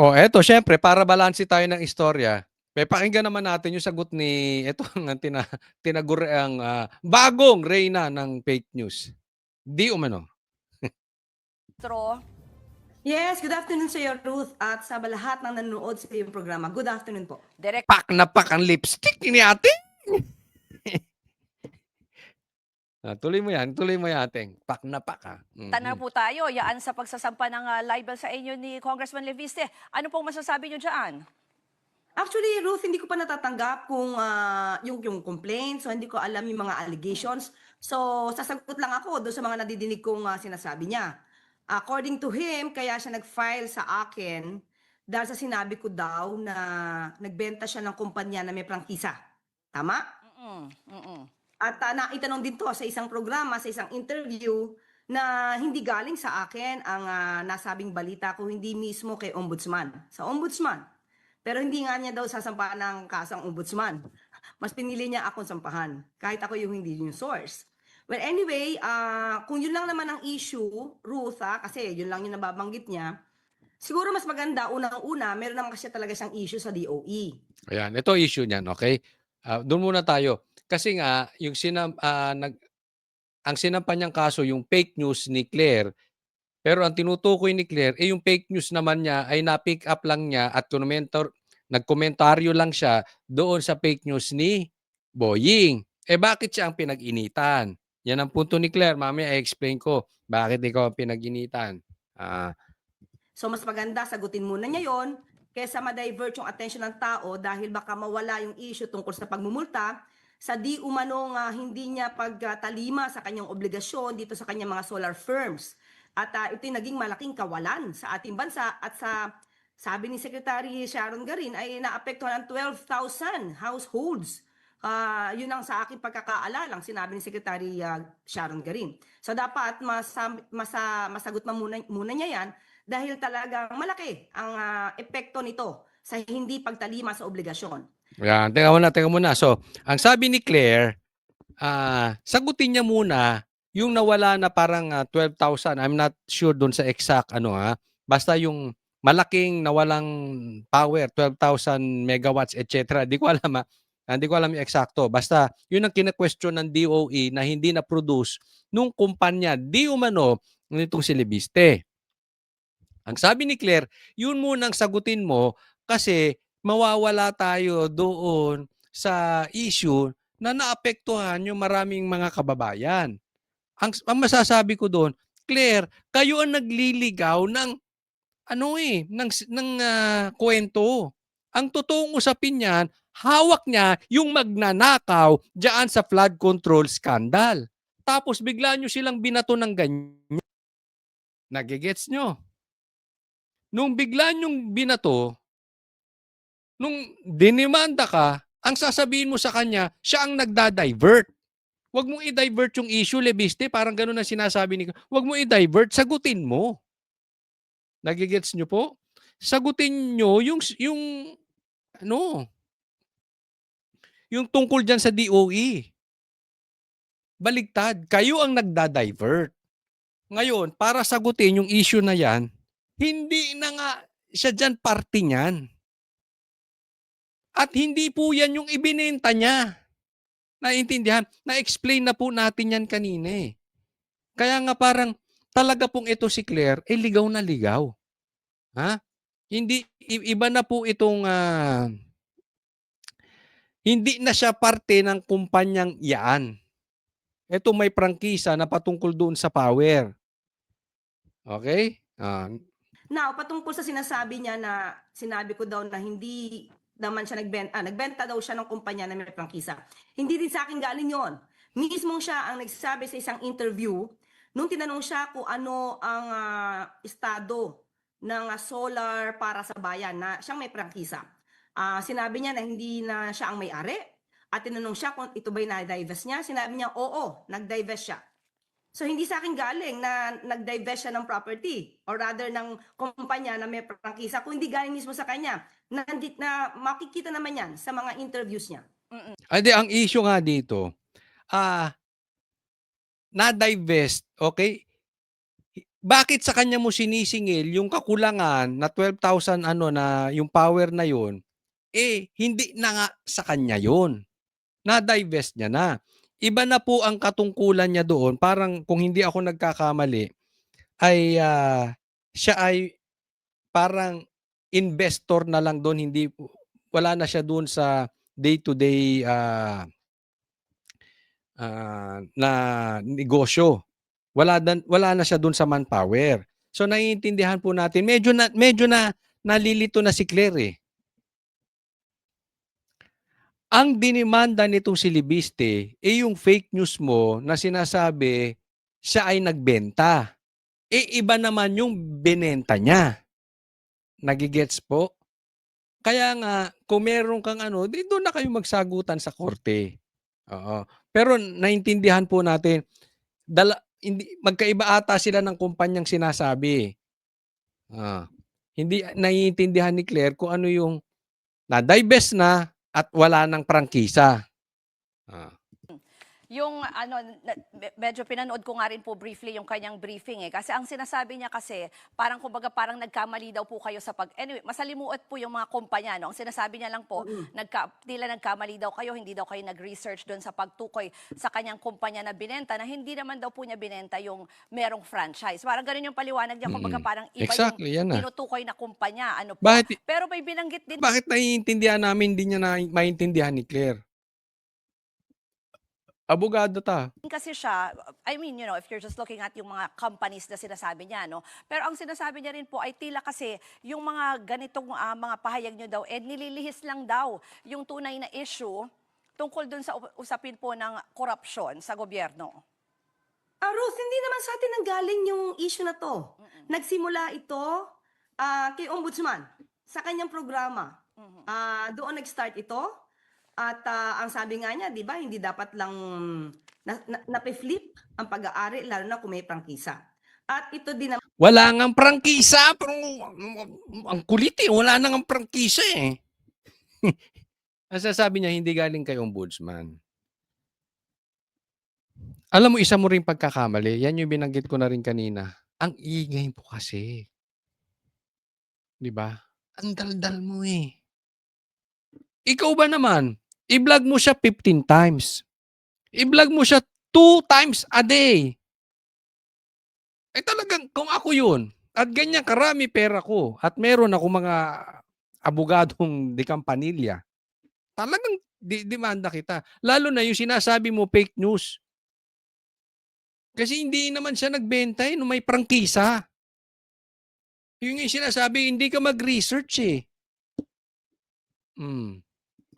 Eto, syempre, para balanse tayo ng istorya, pakinggan naman natin yung sagot ni ito ang tinaguriang bagong reyna ng fake news. Di umano.
Yes, good afternoon sa iyo, Ruth, at sa lahat ng nanonood sa iyong programa. Good afternoon po.
Pak na pak ang lipstick ni ate. Tuloy mo yan, ating. Pak na pak
Tanong po tayo, yaan sa pagsasampa ng libel sa inyo ni Congressman Leviste. Ano pong masasabi nyo dyan?
Actually, Ruth, hindi ko pa natatanggap kung yung complaint, so hindi ko alam yung mga allegations. So, sasagot lang ako doon sa mga nadidinig kong sinasabi niya. According to him, kaya siya nag-file sa akin dahil sa sinabi ko daw na nagbenta siya ng kumpanya na may prangkisa. Tama? At naitanong din to sa isang programa, sa isang interview, na hindi galing sa akin ang nasabing balita ko, hindi mismo kay Ombudsman. Sa Ombudsman. Pero hindi nga niya daw sasampahan ng kaso ang Ombudsman. Mas pinili niya akong sampahan. Kahit ako yung hindi yung source. Well, anyway, kung yun lang naman ang issue, Ruth, kasi yun lang yung nababanggit niya, siguro mas maganda, unang-una, meron naman kasi talaga siyang issue sa DOE.
Ayan, ito issue niyan, okay? Doon muna tayo. Kasi nga, yung ang sinampa niyang kaso, yung fake news ni Claire, pero ang tinutukoy ni Claire, yung fake news naman niya ay na-pick up lang niya at Nagkomentaryo lang siya doon sa fake news ni Boying. Bakit siya ang pinag-initan? Yan ang punto ni Claire. Mamaya i-explain ko bakit ikaw ang pinag-initan.
So mas maganda sagutin muna niya yon kaysa ma-divert yung attention ng tao dahil baka mawala yung issue tungkol sa pagmumulta sa di umanong hindi niya pagtalima sa kanyang obligasyon dito sa kanyang mga solar firms. At ito'y naging malaking kawalan sa ating bansa at sa sabi ni Secretary Sharon Garin ay naapektuhan ng 12,000 households. Yun ang sa akin pagkakaalalang sinabi ni Secretary Sharon Garin. So dapat masagot muna niya yan dahil talagang malaki ang epekto nito sa hindi pagtalima sa obligasyon.
Yan, teka muna. So, ang sabi ni Claire, sagutin niya muna yung nawala na parang 12,000. I'm not sure doon sa exact basta yung malaking nawalang power, 12,000 megawatts, etc. Hindi ko alam hindi ko alam yung eksakto. Basta yun ang kina-question ng DOE na hindi na-produce nung kumpanya di umano nitong si Leviste. Ang sabi ni Claire, yun munang sagutin mo kasi mawawala tayo doon sa issue na naapektuhan yung maraming mga kababayan. Ang masasabi ko doon, Claire, kayo ang nagliligaw ng kwento. Ang totoong usapin niyan, hawak niya yung magnanakaw diyan sa flood control scandal. Tapos bigla nyo silang binato ng ganyan. Nagigets nyo? Nung bigla nyong binato, nung dinimanda ka, ang sasabihin mo sa kanya, siya ang nagda-divert. Huwag mong i-divert yung issue, Leviste. Parang ganun ang sinasabi ni... Huwag mong i-divert, sagutin mo. Nagigets nyo po? Sagutin nyo yung tungkol dyan sa DOE. Baligtad, kayo ang nagda-divert. Ngayon, para sagutin yung issue na yan, hindi na nga siya dyan parte niyan. At hindi po yan yung ibinenta niya. Naintindihan? Na-explain na po natin yan kanina eh. Kaya nga parang talaga pong ito si Claire, ligaw na ligaw. Ha? Hindi, iba na po itong, hindi na siya parte ng kumpanyang iyan. Ito may prangkisa na patungkol doon sa power. Okay?
Now, patungkol sa sinasabi niya na sinabi ko daw na hindi naman siya nagbenta daw siya ng kumpanya na may prangkisa. Hindi din sa akin galing yon. Mismo siya ang nagsasabi sa isang interview nung tinanong siya kung ano ang estado ng solar para sa bayan na siyang may prangkisa. Sinabi niya na hindi na siya ang may-ari at tinanong siya kung ito ba'y na-divest niya. Sinabi niya, oo, nag-divest siya. So hindi sa akin galing na nag-divest siya ng property or rather ng kumpanya na may prangkisa, kung hindi galing mismo sa kanya. Na makikita naman yan sa mga interviews niya.
Ang issue nga dito, na-divest, okay? Bakit sa kanya mo sinisingil yung kakulangan na 12,000 na yung power na yun, hindi na nga sa kanya yun. Na-divest niya na. Iba na po ang katungkulan niya doon. Parang kung hindi ako nagkakamali, ay siya ay parang investor na lang doon. Wala na siya doon sa day-to-day na negosyo. Wala na siya doon sa manpower. So naiintindihan po natin, medyo na nalilito na si Claire eh. Ang dinimanda nitong si Leviste yung fake news mo na sinasabi siya ay nagbenta. Iba naman yung binenta niya. Nagigets po? Kaya nga, kung meron kang doon na kayo magsagutan sa korte. Oo. Pero naintindihan po natin, magkaiba ata sila ng kumpanyang sinasabi. Hindi naiintindihan ni Claire kung ano yung na-divest na at wala ng prangkisa.
Yung ano, medyo pinanood ko nga rin po briefly yung kanyang briefing eh. Kasi ang sinasabi niya kasi, parang kumbaga parang nagkamali daw po kayo sa anyway, masalimuot po yung mga kumpanya. No? Ang sinasabi niya lang po, tila nagkamali daw kayo, hindi daw kayo nag-research doon sa pagtukoy sa kanyang kumpanya na binenta, na hindi naman daw po niya binenta yung merong franchise. Parang ganun yung paliwanag niya, kumbaga parang iba
Exactly, yan
yung
na.
tinutukoy na kumpanya. Ano po.
Bakit,
Pero may binanggit din
bakit naiintindihan namin, hindi niya maintindihan ni Claire? Abogado ta.
kasi siya, I mean, you know, if you're just looking at yung mga companies na sinasabi niya, no? Pero ang sinasabi niya rin po ay tila kasi yung mga ganitong mga pahayag niyo daw, nililihis lang daw yung tunay na issue tungkol dun sa usapin po ng korupsyon sa gobyerno.
Ruth, hindi naman sa atin nanggaling yung issue na to. Nagsimula ito kay Ombudsman sa kanyang programa. Doon nag-start ito. At ang sabi nga niya, di ba, hindi dapat lang nape-flip ang pag-aari, lalo na kung may prangkisa. At ito din naman,
Wala ngang prangkisa. Pero, ang kulit eh. Wala nang prangkisa eh. Ang sasabi niya, hindi galing kay Ombudsman. Alam mo, isa mo rin pagkakamali. Yan yung binanggit ko na rin kanina. Ang ingay mo kasi. Di ba? Ang daldal mo eh. Ikaw ba naman? I-vlog mo siya 15 times. I-vlog mo siya 2 times a day. Eh talagang kung ako yun, at ganyan karami pera ko, at meron ako mga abogadong de Campanilla, talagang demanda kita. Lalo na yung sinasabi mo fake news. Kasi hindi naman siya nagbenta eh, nung may prangkisa. Yung sinasabi, hindi ka mag-research eh.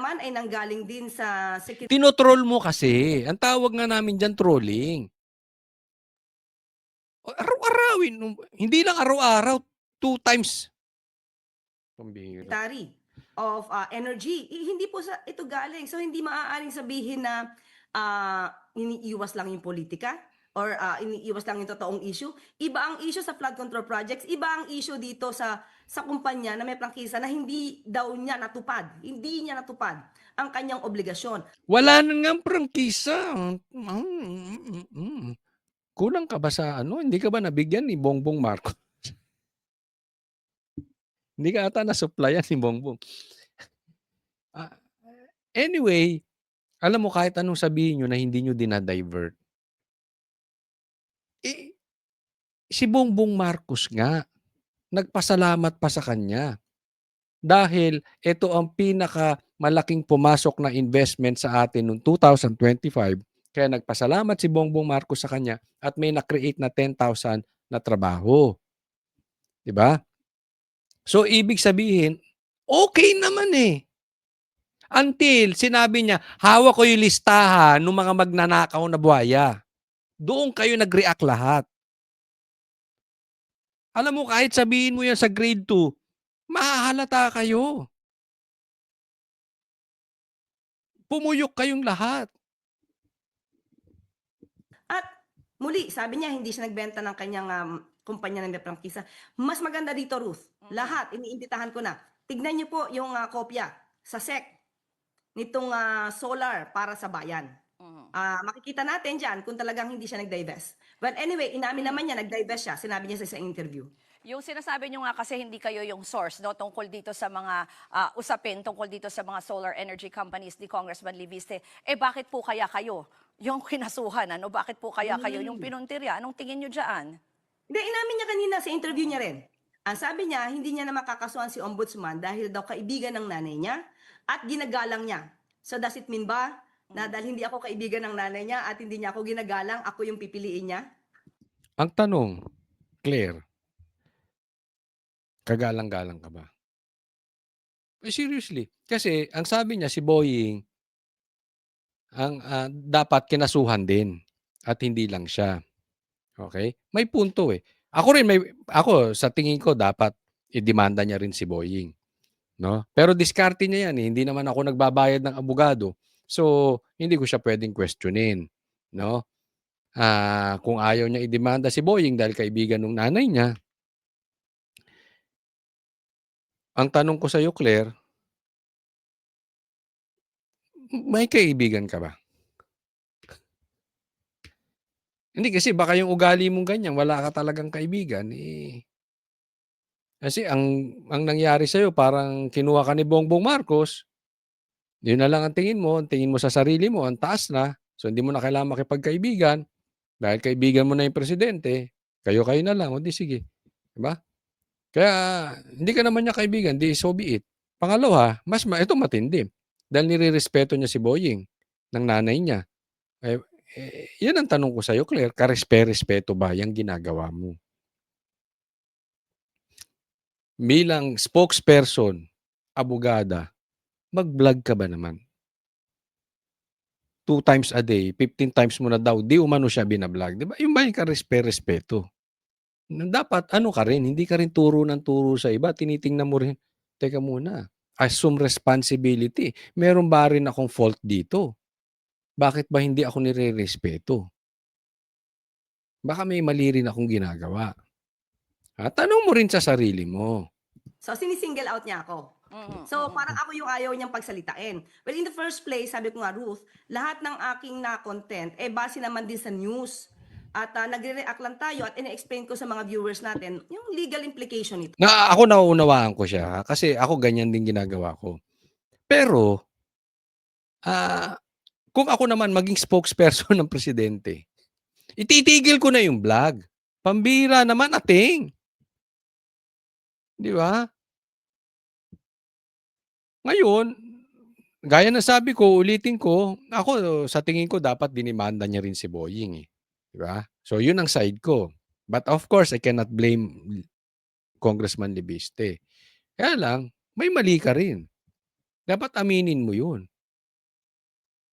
ay nanggaling din sa
Tinotroll mo kasi. Ang tawag nga namin dyan, trolling. Araw-arawin. Hindi lang araw-araw. 2 times. Pambihira.
Secretary of Energy. Hindi po sa ito galing. So hindi maaaring sabihin na iniiwas lang yung politika or iniiwas lang yung totoong issue. Iba ang issue sa flood control projects. Iba ang issue dito sa kumpanya na may prangkisa na hindi daw niya natupad. Hindi niya natupad ang kanyang obligasyon.
Wala na nga prangkisa. Kulang ka ba sa ano? Hindi ka ba nabigyan ni Bongbong Marcos? Hindi ka ata na-supplyan ni Bongbong. Anyway, alam mo kahit anong sabihin nyo na hindi nyo dinadivert, si Bongbong Marcos nga, nagpasalamat pa sa kanya. Dahil ito ang pinakamalaking pumasok na investment sa atin noong 2025. Kaya nagpasalamat si Bongbong Marcos sa kanya at may na-create na 10,000 na trabaho. 'Di ba? So, ibig sabihin, okay naman eh. Until sinabi niya, hawak ko yung listahan ng mga magnanakaw na buhaya. Doon kayo nag-react lahat. Alam mo, kahit sabihin mo yan sa grade 2, mahahalata kayo. Pumuyok kayong lahat.
At muli, sabi niya hindi siya nagbenta ng kanyang kumpanya ng prangkisa. Mas maganda dito, Ruth. Lahat, iniimbitahan ko na. Tignan niyo po yung kopya sa SEC nitong solar para sa bayan. Makikita natin dyan kung talagang hindi siya nag-divest. But anyway, inamin naman niya, nag-divest siya. Sinabi niya sa isang interview.
Yung sinasabi nyo nga kasi hindi kayo yung source no tungkol dito sa mga usapin tungkol dito sa mga solar energy companies ni Congressman Leviste. Bakit po kaya kayo yung kinasuhan? Ano? Bakit po kaya kayo yung pinuntirya? Anong tingin nyo dyan?
Hindi, inamin niya kanina sa interview niya rin. Ang sabi niya, hindi niya na makakasuhan si Ombudsman dahil daw kaibigan ng nanay niya at ginagalang niya. So does it mean ba na dahil hindi ako kaibigan ng nanay niya at hindi niya ako ginagalang, ako yung pipiliin niya?
Ang tanong, Claire, kagalang-galang ka ba? Seriously. Kasi ang sabi niya si Boying, ang dapat kinasuhan din at hindi lang siya. Okay? May punto eh. Ako sa tingin ko dapat idemanda niya rin si Boying, no? Pero diskarte niya yan eh. Hindi naman ako nagbabayad ng abogado. So, hindi ko siya pwedeng questionin, no? Kung ayaw niya idemanda si Boying dahil kaibigan ng nanay niya, ang tanong ko sa iyo, Claire, may kaibigan ka ba? Hindi kasi baka yung ugali mong ganyan, wala ka talagang kaibigan, eh. Kasi ang nangyari sa'yo parang kinuha ka ni Bongbong Marcos, yun na lang ang tingin mo sa sarili mo ang taas na, so hindi mo na kailangan makipagkaibigan, dahil kaibigan mo na yung presidente, kayo-kayo na lang, o di sige, 'di ba? Kaya hindi ka naman niya kaibigan, di so be it. Pangalawa, ito matindi, dahil nirerespeto niya si Boying, ng nanay niya. Eh, yun ang tanong ko sa'yo, Claire, karespe-respeto ba yang ginagawa mo? Bilang spokesperson, abogada, mag-vlog ka ba naman? 2 times a day, 15 times mo na daw, di umano siya bina-vlog, 'di ba? Yun ba yung karespe-respeto? Dapat ano ka rin, hindi ka rin turo ng turo sa iba, tinitingnan mo rin, teka muna, assume responsibility. Meron ba rin akong fault dito? Bakit ba hindi ako nirerespeto? Baka may mali rin akong ginagawa. Tanong mo rin sa sarili mo.
So, sinisingle out niya ako. So, parang ako yung ayaw niyang pagsalitain. Well, in the first place, sabi ko nga, Ruth, lahat ng aking na-content, base naman din sa news. At nagre-react lang tayo at ina-explain ko sa mga viewers natin yung legal implication nito.
Ako nauunawaan ko siya, kasi ako ganyan din ginagawa ko. Pero, ah, kung ako naman maging spokesperson ng presidente, ititigil ko na yung vlog. Pambira naman, ating. 'Di ba? Ngayon, gaya ng sabi ko, ulitin ko, ako sa tingin ko dapat dinimanda niya rin si Boying, eh, 'di ba? So 'yun ang side ko. But of course, I cannot blame Congressman Libiste. Kaya lang, may mali ka rin. Dapat aminin mo 'yun.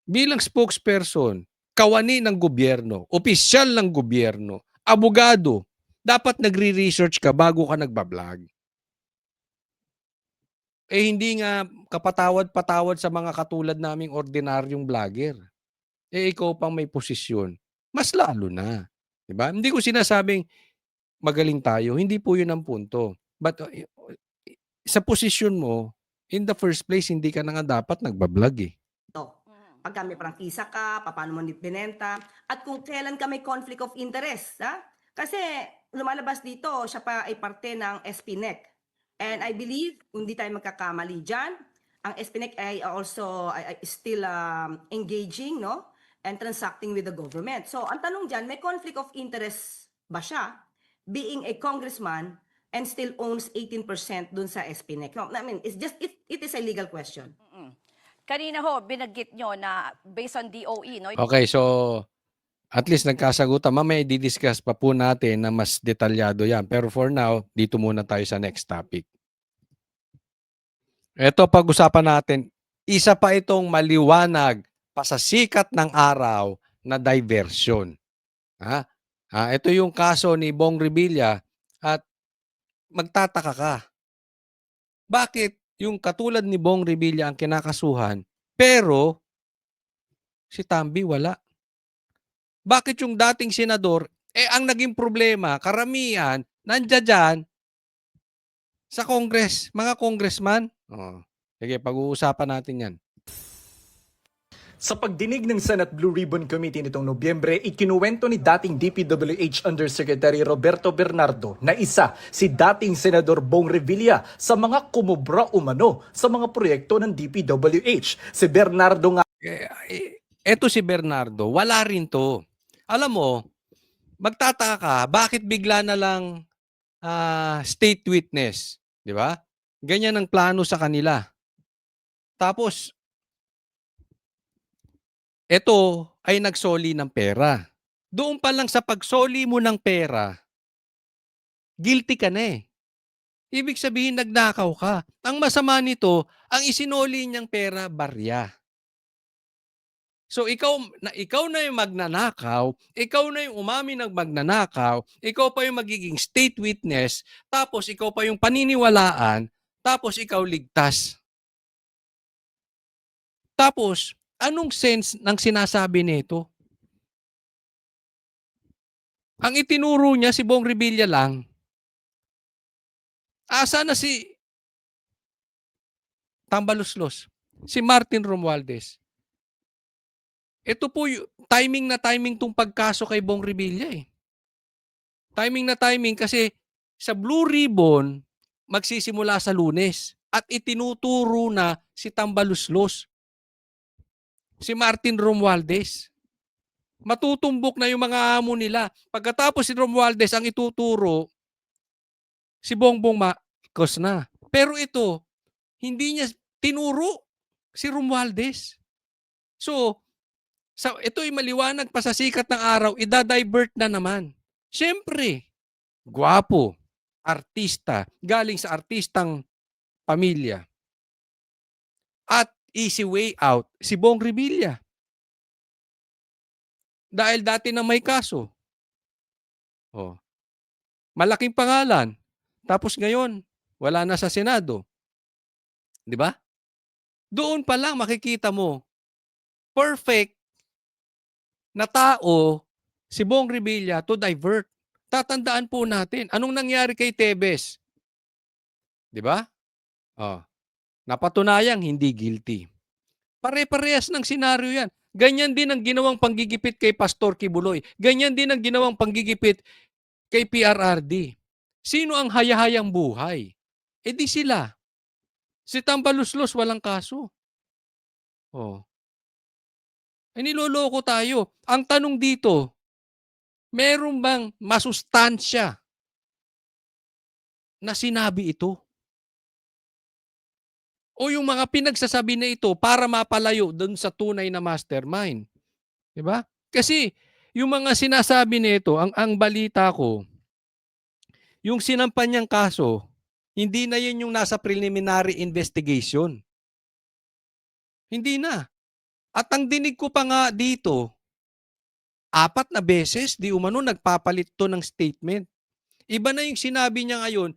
Bilang spokesperson, kawani ng gobyerno, opisyal ng gobyerno, abogado, dapat nagre-research ka bago ka nagba-vlog. Hindi nga kapatawad-patawad sa mga katulad naming ordinaryong vlogger. Ikaw pang may posisyon, mas lalo na, 'di ba? Hindi ko sinasabing magaling tayo, hindi po 'yun ang punto. But, sa posisyon mo, in the first place, hindi ka na nga dapat nagba-vlog, eh.
Pagka may prangkisa ka, paano mo binenta, at kung kailan ka may conflict of interest. Kasi lumalabas dito, siya pa ay parte ng SPNEC. And I believe, hindi tayo magkakamali dyan, ang SPNEC ay also ay still engaging, no? And transacting with the government. So, ang tanong dyan, may conflict of interest ba siya, being a congressman, and still owns 18% dun sa SPNEC? No, I mean, it's just, it is a legal question.
Kanina ho, binanggit nyo na based on DOE, no?
Okay, so at least nagkasagutan. Mamaya di-discuss pa po natin na mas detalyado 'yan. Pero for now, dito muna tayo sa next topic. Ito pag-usapan natin, isa pa itong maliwanag pa sa sikat ng araw na diversion. Ito yung kaso ni Bong Revilla at magtataka ka. Bakit yung katulad ni Bong Revilla ang kinakasuhan, pero si Tamby wala? Bakit yung dating senador, ang naging problema, karamihan, nandiyan dyan sa Congress, mga congressman? Sige, pag-uusapan natin yan.
Sa pagdinig ng Senate Blue Ribbon Committee nitong Nobyembre, ikinuwento ni dating DPWH Undersecretary Roberto Bernardo na isa si dating Senador Bong Revilla sa mga kumubra umano sa mga proyekto ng DPWH. Si Bernardo nga...
Eto si Bernardo, wala rin to. Alam mo, magtataka ka, bakit bigla na lang state witness? Di ba? Ganyan ang plano sa kanila. Tapos, ito ay nagsoli ng pera. Doon pa lang sa pagsoli mo ng pera, guilty ka na eh. Ibig sabihin, nagnakaw ka. Ang masama nito, ang isinoli niyang pera, barya. So ikaw na yung magnanakaw, ikaw na yung umamin ng magnanakaw, ikaw pa yung magiging state witness, tapos ikaw pa yung paniniwalaan, tapos ikaw ligtas. Tapos, anong sense ng sinasabi nito? Ang itinuro niya si Bong Revilla lang. Sana si Tambaluslos, si Martin Romualdez. Ito po timing na timing tong pagkaso kay Bong Revilla eh. Timing na timing kasi sa Blue Ribbon magsisimula sa Lunes at itinuturo na si Tambaluslos, si Martin Romualdez. Matutumbok na yung mga amo nila. Pagkatapos si Romualdez ang ituturo, si Bongbong Marcos na. Pero ito, hindi niya tinuro si Romualdez. So, ito'y maliwanag pa sa sikat ng araw, idadivert na naman. Siyempre, gwapo, artista, galing sa artistang pamilya. At easy way out, si Bong Revilla. Dahil dati na may kaso. Oh. Malaking pangalan. Tapos ngayon, wala na sa Senado. 'Di ba? Doon pa lang makikita mo, perfect na tao si Bong Revilla to divert. Tatandaan po natin, anong nangyari kay Tebes? 'Di ba? Oh. Napatunayang hindi guilty. Pare-parehas ng senaryo yan. Ganyan din ang ginawang panggigipit kay Pastor Kibuloy. Ganyan din ang ginawang panggigipit kay PRRD. Sino ang hayahayang buhay? E di sila. Si Tambaluslos walang kaso. Oh. Eh niloloko tayo. Ang tanong dito, meron bang masustansya na sinabi ito? O yung mga pinagsasabi na ito para mapalayo doon sa tunay na mastermind. 'Di ba? Kasi yung mga sinasabi nito, ang balita ko, yung sinampan niyang kaso, hindi na yun yung nasa preliminary investigation. Hindi na. At ang dinig ko pa nga dito, 4 na beses, di umano nagpapalit to ng statement. Iba na yung sinabi niya ngayon,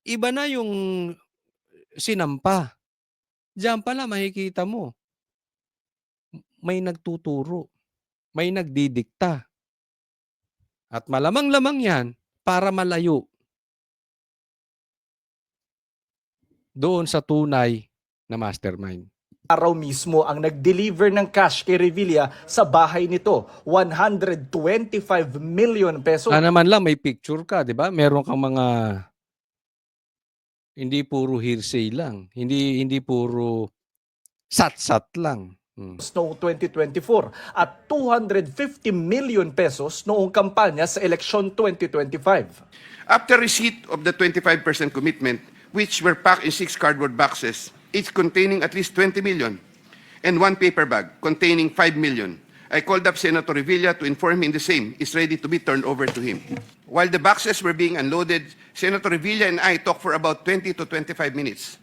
iba na yung sinampa. Diyan pala makikita mo, may nagtuturo, may nagdidikta. At malamang-lamang yan para malayo doon sa tunay na mastermind.
Araw mismo ang nag-deliver ng cash kay Revilla sa bahay nito, 125 million pesos.
Naman lang may picture ka, 'di ba? Meron kang mga hindi puro hearsay lang, hindi puro sat-sat lang.
Noong 2024 at 250 million pesos noong kampanya sa eleksyon 2025.
After receipt of the 25% commitment, which were packed in 6 cardboard boxes, each containing at least 20 million, and 1 paper bag containing 5 million, I called up Senator Revilla to inform him the same is ready to be turned over to him. While the boxes were being unloaded, Senator Revilla and I talked for about 20 to 25 minutes.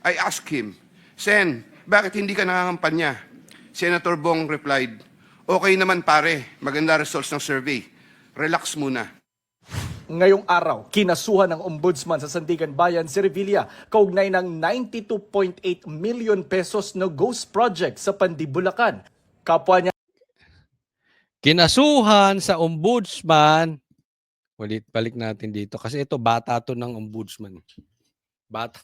I asked him, Sen, bakit hindi ka nangangampanya? Senator Bong replied, okay naman pare, maganda results ng survey. Relax muna.
Ngayong araw, kinasuhan ng Ombudsman sa Sandigan Bayan si Revilla kaugnay ng 92.8 million pesos na ghost project sa Pandibulacan. Kapwa niya
Kinasuhan sa Ombudsman, balik natin dito kasi ito bata to ng Ombudsman. Bata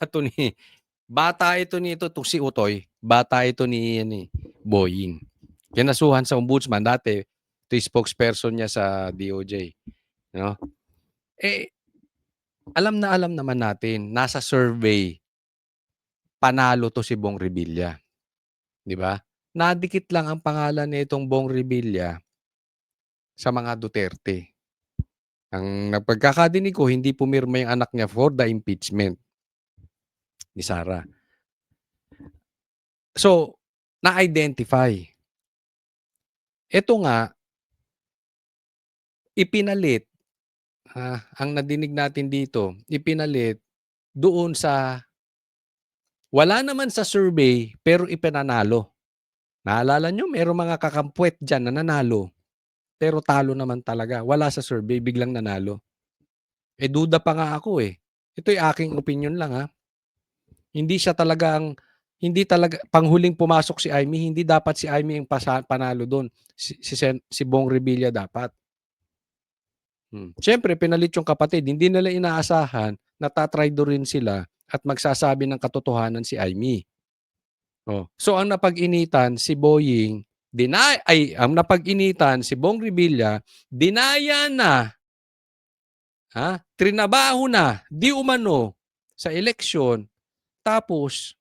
ito nito si Utoy, bata ito ni Boying. Kinasuhan sa Ombudsman dati, ito yung spokesperson niya sa DOJ, no? Alam naman natin, nasa survey panalo to si Bong Revilla. 'Di ba? Nadikit lang ang pangalan nitong Bong Revilla sa mga Duterte. Ang napagkakadinig ko, hindi pumirma yung anak niya for the impeachment ni Sara. So, na-identify. Ito nga, ipinalit, ang nadinig natin dito, ipinalit doon sa, wala naman sa survey, pero ipinanalo. Naalala nyo, mayroong mga kakampuet dyan na nanalo. Pero talo naman talaga. Wala sa survey, biglang nanalo. Duda pa nga ako eh. Ito'y aking opinion lang ha. Hindi talaga, panghuling pumasok si Amy, hindi dapat si Amy ang panalo doon. Si Bong Revilla dapat. Siyempre, pinalit yung kapatid. Hindi nila inaasahan na tatraydo rin sila at magsasabi ng katotohanan si Amy. So, ang napag-initan, si Boying ang napag-initan si Bong Revilla, dinaya na, trinabaho na, di umano sa eleksyon, tapos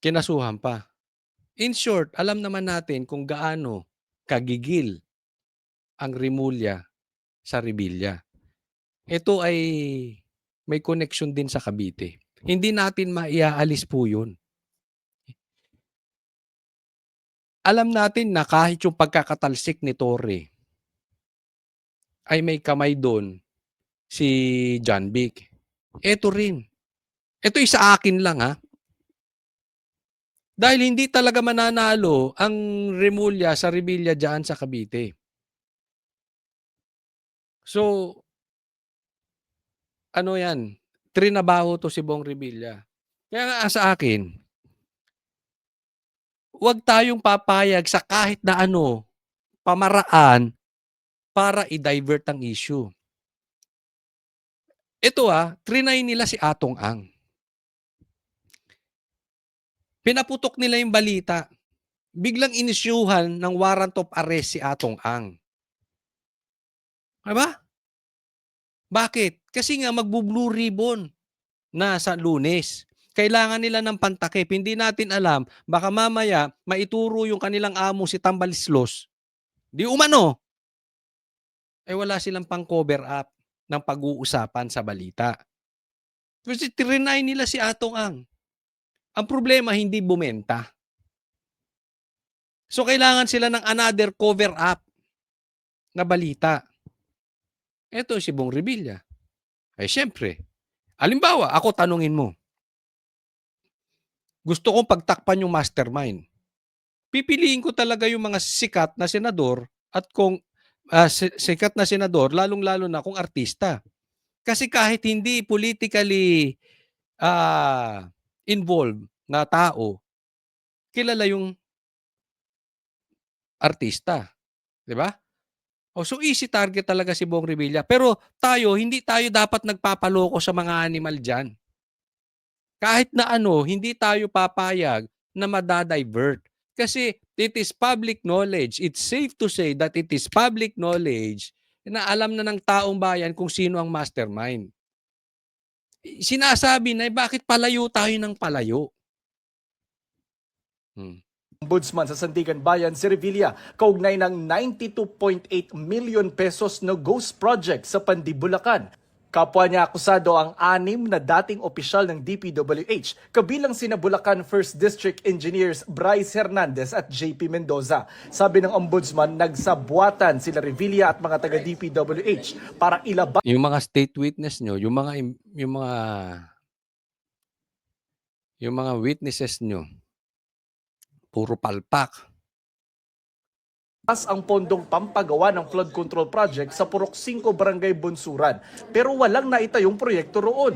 kinasuhan pa. In short, alam naman natin kung gaano kagigil ang Rimulya sa Revilla. Ito ay may connection din sa Cavite. Hindi natin maiaalis po yun. Alam natin na kahit yung pagkakatalsik ni Torre ay may kamay doon si John Vic. Ito rin. Ito sa akin lang Dahil hindi talaga mananalo ang Remulla sa Revilla dyan sa Cavite. So, ano yan? Trinabaho to si Bong Revilla. Kaya nga sa akin, huwag tayong papayag sa kahit na pamaraan para i-divert ang issue. Ito trinay nila si Atong Ang. Pinaputok nila yung balita. Biglang inisyuhan ng warrant of arrest si Atong Ang. Diba? Bakit? Kasi nga magbu-blue ribbon na sa Lunes. Kailangan nila ng pantakip. Hindi natin alam, baka mamaya maituro yung kanilang amo si Tambalislos. Di umano. Wala silang pang-cover up ng pag-uusapan sa balita. Kasi trinay nila si Atong Ang. Ang problema, hindi bumenta. So, kailangan sila ng another cover up na balita. Ito si Bong Revilla. Siyempre, halimbawa, ako tanungin mo, gusto kong pagtakpan yung mastermind. Pipiliin ko talaga yung mga sikat na senador at kung sikat na senador, lalong-lalo na kung artista. Kasi kahit hindi politically involved na tao, kilala yung artista. 'Di ba? So easy target talaga si Bong Revilla. Pero hindi tayo dapat nagpapaloko sa mga animal dyan. Kahit na hindi tayo papayag na madadivert. Kasi it is public knowledge. It's safe to say that it is public knowledge na alam na ng taong bayan kung sino ang mastermind. Sinasabi na bakit palayo tayo ng palayo?
Ombudsman sa Sandigan Bayan, si Revilla, kaugnay ng 92.8 million pesos na ghost project sa Pandibulacan. Kapwa niya akusado ang 6 na dating opisyal ng DPWH, kabilang sina Bulacan 1st District Engineers Bryce Hernandez at JP Mendoza. Sabi ng Ombudsman, nagsabuatan sila Revilla at mga taga-DPWH para ilabas
Yung mga state witness nyo, yung mga witnesses nyo, puro palpak.
ang pondong pampagawa ng flood control project sa Purok 5 Barangay Bunsuran, pero walang naitayong proyekto roon.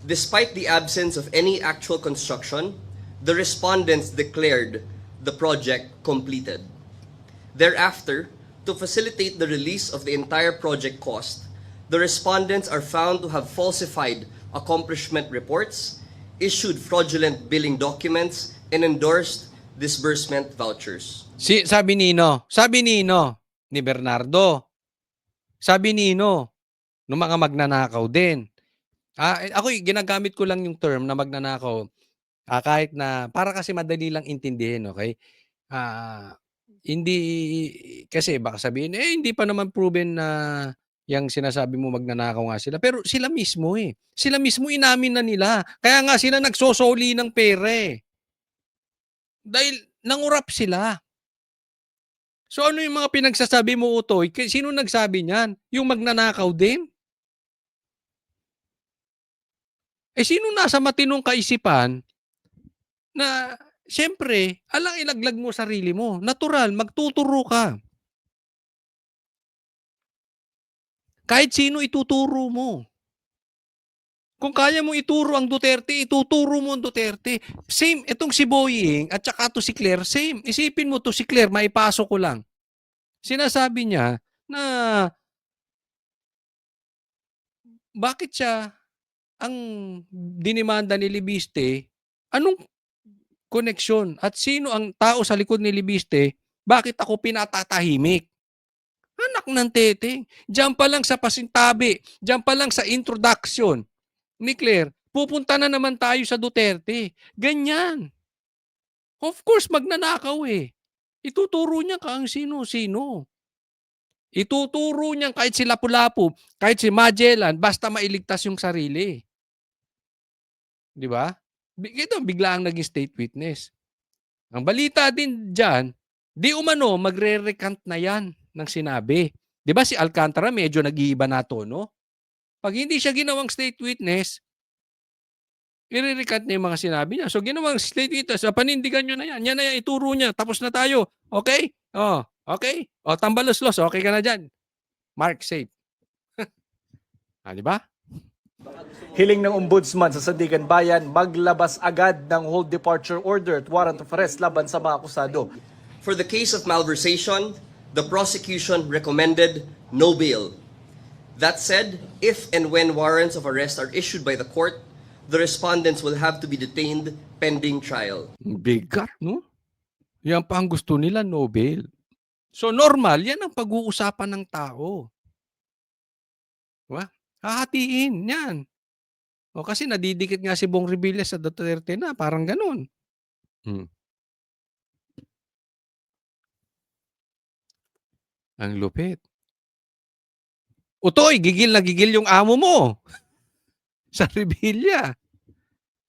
Despite the absence of any actual construction, the respondents declared the project completed. Thereafter, to facilitate the release of the entire project cost, the respondents are found to have falsified accomplishment reports, issued fraudulent billing documents, and endorsed disbursement vouchers.
Sabi Nino ni Bernardo. Sabi Nino, ng mga magnanakaw din. Ako ginagamit ko lang yung term na magnanakaw kahit na para kasi madali lang intindihin, okay? Hindi kasi baka sabihin hindi pa naman proven na yang sinasabi mo magnanakaw nga sila. Pero sila mismo Sila mismo inamin na nila. Kaya nga sila nagsosoli ng pera Dahil nangurap sila. So ano yung mga pinagsasabi mo, Utoy? Sino nagsabi niyan? Yung magnanakaw din? Sino nasa matinong kaisipan na siyempre, alang ilaglag mo sarili mo. Natural, magtuturo ka. Kahit sino ituturo mo. Kung kaya mo ituro ang Duterte, ituturo mo ang Duterte. Same, itong si Boying at saka to si Claire, same. Isipin mo to si Claire, maipasok ko lang. Sinasabi niya na bakit siya ang dinimanda ni Libiste, anong koneksyon. At sino ang tao sa likod ni Libiste? Bakit ako pinatatahimik? Anak ng teteng. Diyan pa lang sa pasintabi, diyan pa lang sa introduction ni Claire, pupunta na naman tayo sa Duterte. Ganyan. Of course, magnanakaw eh. Ituturo niya kang sino-sino. Ituturo niya kahit si Lapu-Lapu, kahit si Magellan, basta mailigtas yung sarili. Di ba? Ito, bigla ang naging state witness. Ang balita din dyan, di umano, magre-recant na yan ng sinabi. Di ba si Alcantara medyo nag-iiba na tono? Pag hindi siya ginawang state witness, i-recant niya yung mga sinabi niya. So, ginawang state witness, panindigan nyo na yan. Yan na yan, ituro niya. Tapos na tayo. Okay? Oh, okay? O, tambalos-los. Okay ka na dyan. Mark, safe. Di ba?
Hiling ng ombudsman sa Sandigan Bayan maglabas agad ng hold departure order at warrant of arrest laban sa mga akusado.
For the case of malversation, the prosecution recommended no bail. That said, if and when warrants of arrest are issued by the court, the respondents will have to be detained pending trial.
Bigat, no? Yan pa ang gusto nila, Nobel. So, normal, yan ang pag-uusapan ng tao. Diba? Hahatiin, yan. O kasi nadidikit nga si Bong Revilla sa Duterte na, parang ganun. Ang lupit. Utoy, gigil na gigil yung amo mo sa Revilla.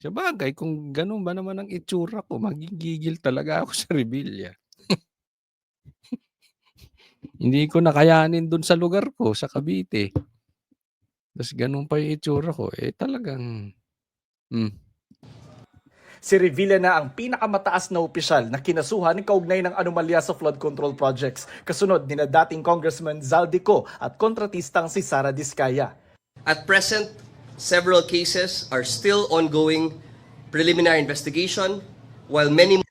Sabagay, kung ganun ba naman ang itsura ko, magigigil talaga ako sa Revilla. Hindi ko nakayanin dun sa lugar ko, sa Cavite. Tapos ganun pa yung itsura ko. Talagang...
Si Revilla na ang pinakamataas na opisyal na kinasuhan kaugnay ng anomalya sa flood control projects, kasunod ni na dating Congressman Zaldico at kontratistang si Sara Diskaya.
At present, several cases are still ongoing preliminary investigation, while many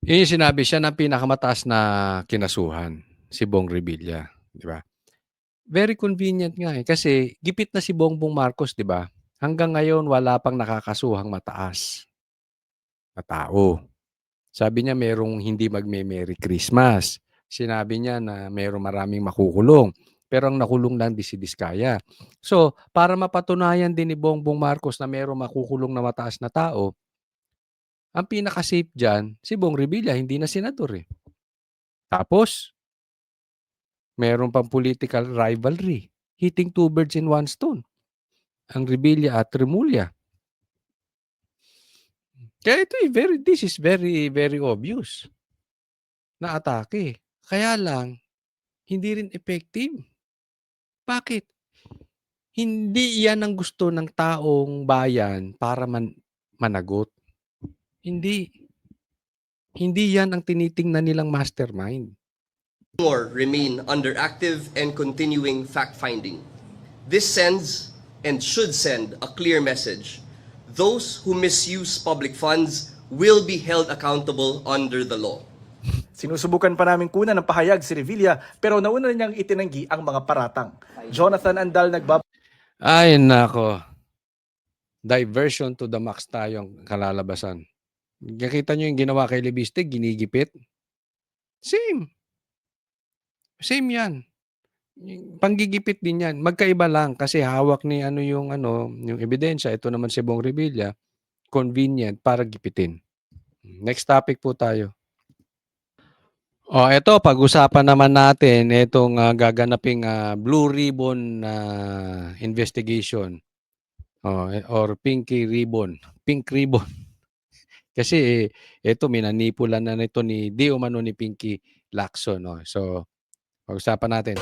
Yun yung sinabi siya ng pinakamataas na kinasuhan, si Bong Revilla. Di ba? Very convenient nga kasi gipit na si Bongbong Marcos, di ba? Hanggang ngayon, wala pang nakakasuhang mataas na tao. Sabi niya merong hindi magme-Merry Christmas. Sinabi niya na merong maraming makukulong. Pero ang nakulong lang di si Diskaya. So, para mapatunayan din ni Bongbong Marcos na merong makukulong na mataas na tao, ang pinaka-safe dyan, si Bong Revilla, hindi na senador eh. Tapos, meron pang political rivalry. Hitting two birds in one stone. Ang Revilla at Remulla. Kaya this is very, very obvious na atake. Kaya lang, hindi rin effective. Bakit? Hindi yan ang gusto ng taong bayan para managot. Hindi. Hindi yan ang tinitingnan nilang mastermind.
more remain under active and continuing fact-finding. This sends and should send a clear message. Those who misuse public funds will be held accountable under the law.
Sinusubukan pa namin kunan ng pahayag si Revilla pero nauna niyang itinanggi ang mga paratang. Jonathan Andal
Ay, nako. Diversion to the max tayo ang kalalabasan. Nakita nyo yung ginawa kay Libiste, ginigipit? Same. Same yan. Panggigipit din yan. Magkaiba lang kasi hawak ni yung ebidensya. Ito naman si Bong Revilla. Convenient para gipitin. Next topic po tayo. Ito, pag-usapan naman natin itong gaganaping Blue Ribbon investigation. Or Pink Ribbon. Kasi ito, minanipulan na nito di umano ni Pinky Lacson. So, pag-usapan natin.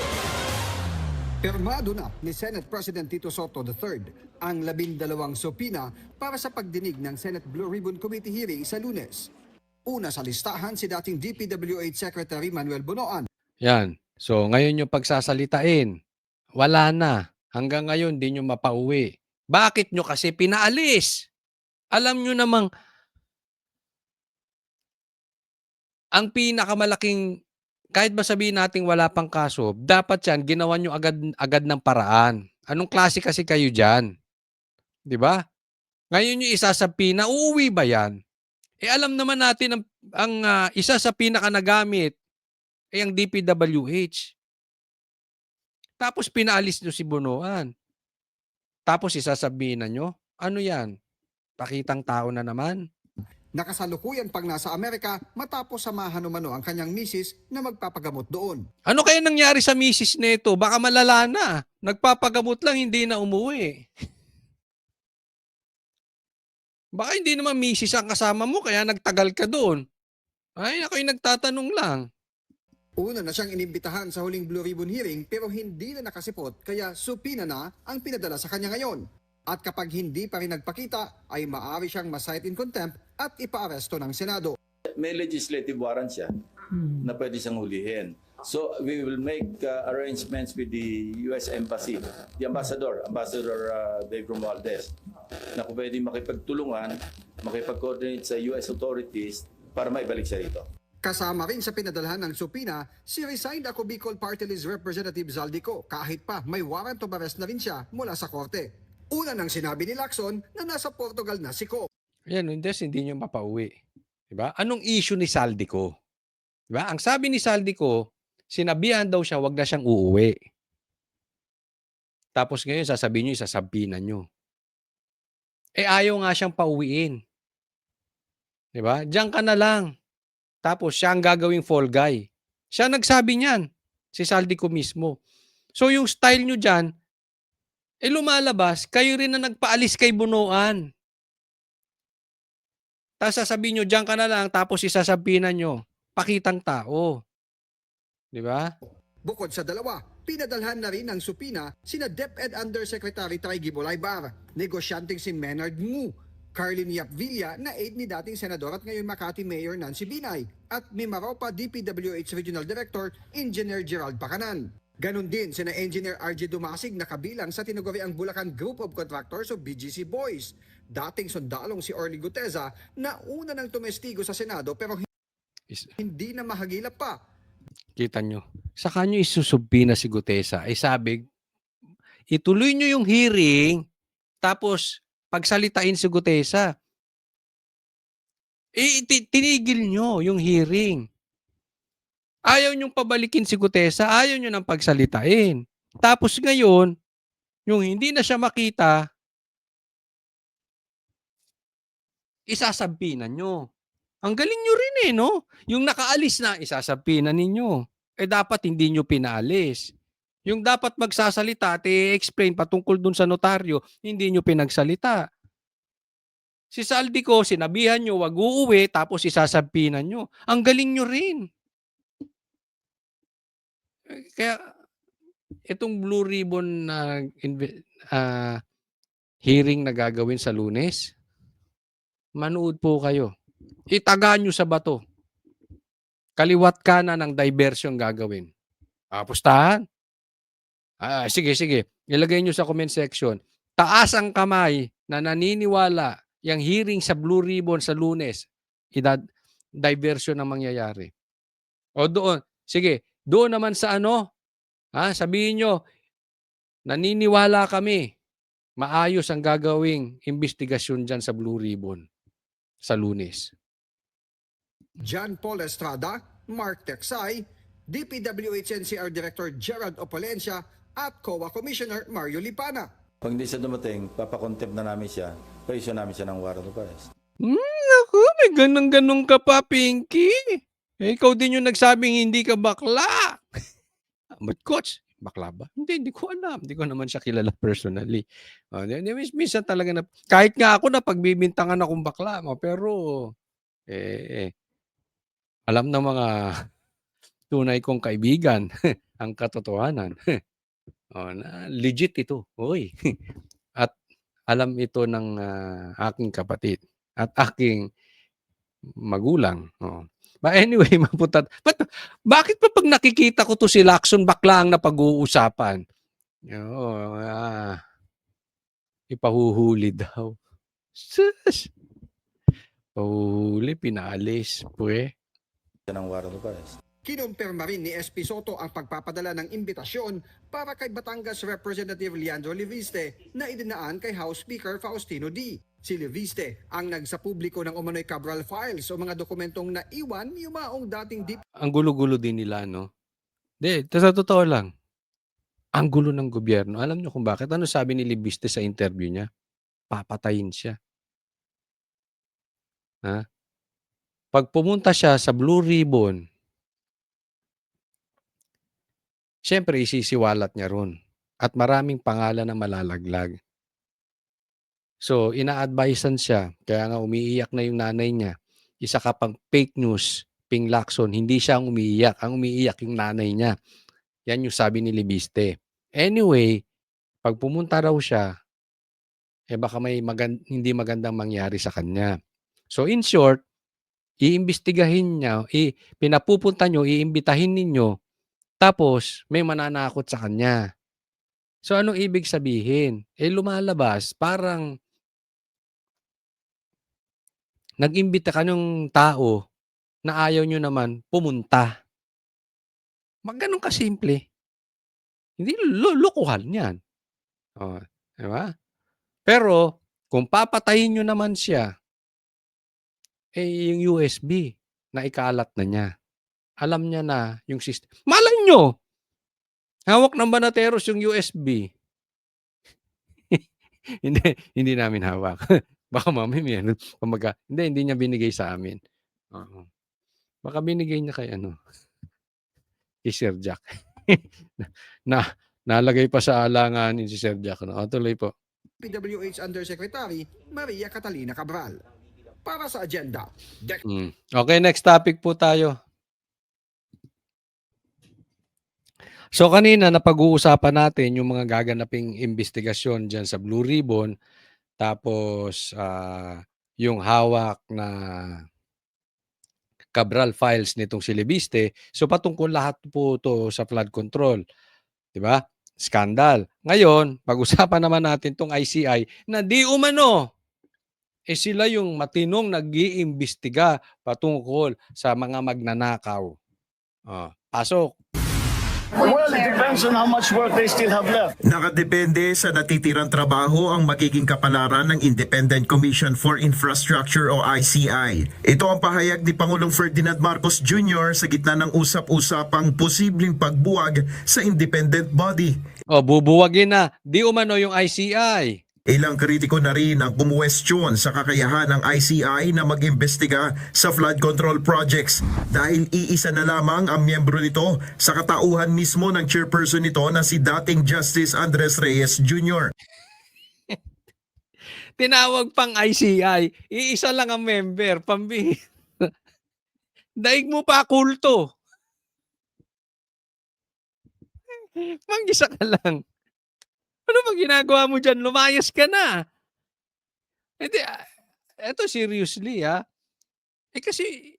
Pirmado na ni Senate President Tito Soto III ang 12 subpoena para sa pagdinig ng Senate Blue Ribbon Committee hearing sa Lunes. Una sa listahan si dating DPWH Secretary Manuel Bonoan.
Yan. So, ngayon yung pagsasalitain, wala na. Hanggang ngayon, di nyo mapauwi. Bakit nyo kasi pinaalis? Alam nyo namang, ang pinakamalaking, kahit ba sabihin natin wala pang kaso, dapat yan, ginawa nyo agad ng paraan. Anong klase kasi kayo dyan? Di ba? Ngayon yung isasabina, uuwi ba yan? Alam naman natin ang isa sa pinakanagamit ay ang DPWH. Tapos pinaalis nyo si Bunuan. Tapos isasabihin na nyo, ano yan? Pakitang tao na naman.
Nakasalukuyan pang nasa Amerika matapos samahan umano ang kanyang misis na magpapagamot doon.
Ano kaya nangyari sa misis nito? Baka malala na. Nagpapagamot lang, hindi na umuwi. Baka hindi naman misis ang kasama mo, kaya nagtagal ka doon. Ay, ako'y nagtatanong lang.
Una na siyang inimbitahan sa huling Blue Ribbon hearing pero hindi na nakasipot kaya supina na ang pinadala sa kanya ngayon. At kapag hindi pa rin nagpakita ay maaari siyang ma-cite in contempt at ipaaresto ng Senado.
May legislative warrant siya na pwede siyang hulihin. So we will make arrangements with the US Embassy, the Ambassador Dave Romualdez, na kung pwede makipagtulungan, makipag-coordinate sa US authorities para maibalik siya rito.
Kasama rin sa pinadalhan ng supina si resigned ako Bicol Party List Representative Zaldico kahit pa may warrant of arrest na rin siya mula sa korte. Una nang sinabi ni Lacson na nasa Portugal na si Ko.
Yan, hindi nyo mapauwi. Diba? Anong issue ni Saldico? Diba? Ang sabi ni Saldico, sinabihan daw siya, wag na siyang uuwi. Tapos ngayon, sasabihin nyo, isasabihan nyo. Ayaw nga siyang pauwiin. Diba? Diyan ka na lang. Tapos siya ang gagawing fall guy. Siya nagsabi niyan. Si Saldico mismo. So yung style nyo dyan, lumalabas, kayo rin na nagpaalis kay Bunuan. Tapos sasabihin nyo, diyan ka na lang, tapos isasabihin nyo, pakitang tao. Di ba?
Bukod sa dalawa, pinadalhan na rin ng supina sina DepEd Undersecretary Try Gibolaybar, negosyanteng si Menard Ngu, Carlin Yap Villa na aide ni dating senador at ngayon Makati Mayor Nancy Binay, at Mimaropa DPWH Regional Director Engineer Gerald Bacanan. Ganon din sina Engineer RJ Dumasig na kabilang sa tinaguriang Bulacan Group of Contractors o BGC Boys. Dating sundalong si Orly Guteza na una nang tumestigo sa Senado pero hindi na mahagilap pa.
Kita nyo. Sa kanyo isusubpi na si Gutesa. Sabi, ituloy nyo yung hearing, tapos pagsalitain si Gutesa. Tinigil nyo yung hearing. Ayaw nyong pabalikin si Gutesa, ayaw nyo nang pagsalitain. Tapos ngayon, yung hindi na siya makita, isasabinan nyo. Ang galing nyo rin no? Yung nakaalis na, isasabinan ninyo. Dapat hindi nyo pinaalis. Yung dapat magsasalita at i-explain patungkol dun sa notaryo, hindi nyo pinagsalita. Si Saldico, sinabihan nyo, wag uuwi, tapos isasabinan nyo. Ang galing nyo rin. Kaya itong Blue Ribbon na hearing na gagawin sa Lunes, manood po kayo. Itaga nyo sa bato. Kaliwat kanan ng diversion gagawin. Pustahan. Sige. Ilagay nyo sa comment section. Taas ang kamay na naniniwala yung hearing sa Blue Ribbon sa Lunes, diversion ang mangyayari. O doon, sige, doon naman sa sabihin nyo, naniniwala kami, maayos ang gagawing investigasyon dyan sa Blue Ribbon sa Lunes.
John Paul Estrada, Mark Texay, DPWH NCR Director Gerald Opolencia at COA Commissioner Mario Lipana.
Pag hindi siya dumating, papakontempt na namin siya, pa-issue namin siya ng warrant of arrest.
Naku, may ganun ka pa, Pinky. Ikaw din yung nagsabing hindi ka bakla. But coach, bakla ba? Hindi ko alam. Hindi ko naman siya kilala personally. Minsan talaga na, kahit nga ako na pagbibintangan akong bakla, pero alam ng mga tunay kong kaibigan ang katotohanan. Legit ito. Oy. At alam ito ng aking kapatid at aking magulang. But anyway, maputat. Bakit pa pag nakikita ko to si Lacson, bakla ang napag-uusapan? Ipahuhuli daw. Sus! Pahuhuli, pinaalis.
Ng warrant of arrest.
Kinumpirma rin ni SP Soto ang pagpapadala ng imbitasyon para kay Batangas Representative Leandro Leviste na idinaan kay House Speaker Faustino D. Si Leviste ang nagsapubliko ng umano'y Cabral Files o mga dokumentong naiwan yumaong dating
Ang gulo-gulo din nila, no? Di, sa totoo lang, ang gulo ng gobyerno. Alam nyo kung bakit? Ano sabi ni Leviste sa interview niya? Papatayin siya. Ha? Pag pumunta siya sa Blue Ribbon, siyempre isisiwalat niya ron. At maraming pangalan na malalaglag. So, ina-advisean siya. Kaya nga umiiyak na yung nanay niya. Isa ka pang fake news, Ping Lacson. Hindi siya ang umiiyak. Ang umiiyak yung nanay niya. Yan yung sabi ni Leviste. Anyway, pag pumunta raw siya, baka may hindi magandang mangyari sa kanya. So, in short, iimbestigahin niya, pinapupunta nyo, iimbitahin ninyo, tapos may mananakot sa kanya. So, anong ibig sabihin? Lumalabas, parang nag-imbita ka ng tao na ayaw nyo naman pumunta. Ganun kasimple. Hindi lokohan yan. O, diba? Pero, kung papatayin nyo naman siya, yung USB, na ikalat na niya. Alam niya na yung system. Malay nyo! Hawak ng Banateros yung USB. hindi namin hawak. Baka mamaya hindi niya binigay sa amin. Baka binigay niya kay kay Sir Jack. Nalagay pa sa alanganin si Sir Jack. Tuloy po.
PWH Undersecretary Maria Catalina Cabral. Para sa agenda.
Okay, next topic po tayo. So kanina napag-uusapan natin yung mga gaganaping investigasyon dyan sa Blue Ribbon. Tapos yung hawak na Cabral files nitong si Leviste. So patungkol lahat po to sa flood control. 'Di ba? Skandal. Ngayon, pag-usapan naman natin tong ICI na di umano sila yung matinong nag-iimbestiga patungkol sa mga magnanakaw. Pasok.
Well, it depends on how much work they still have left.
Nakadepende sa natitirang trabaho ang magiging kapalaran ng Independent Commission for Infrastructure o ICI. Ito ang pahayag ni Pangulong Ferdinand Marcos Jr. sa gitna ng usap-usapang posibleng pagbuwag sa independent body.
Bubuwagin na. Di umano yung ICI.
Ilang kritiko na rin ang kumuwestiyon sa kakayahan ng ICI na mag-imbestiga sa flood control projects dahil iisa na lamang ang miyembro nito sa katauhan mismo ng chairperson nito na si dating Justice Andres Reyes Jr.
Tinawag pang ICI, iisa lang ang member, pambihira. Daig mo pa kulto. Mag-isa ka lang. Ano ba ginagawa mo dyan? Lumayas ka na. Hindi, eto seriously kasi,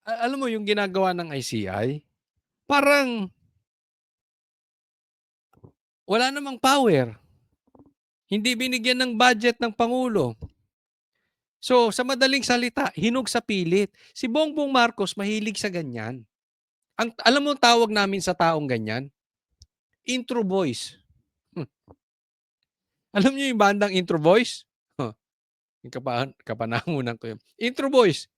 alam mo yung ginagawa ng ICI, parang wala namang power. Hindi binigyan ng budget ng Pangulo. So, sa madaling salita, hinog sa pilit. Si Bongbong Marcos mahilig sa ganyan. Alam mo tawag namin sa taong ganyan? Intro boys. Alam niyo yung bandang Intro Boys? Yung kapanahunan ko yun. Intro Boys.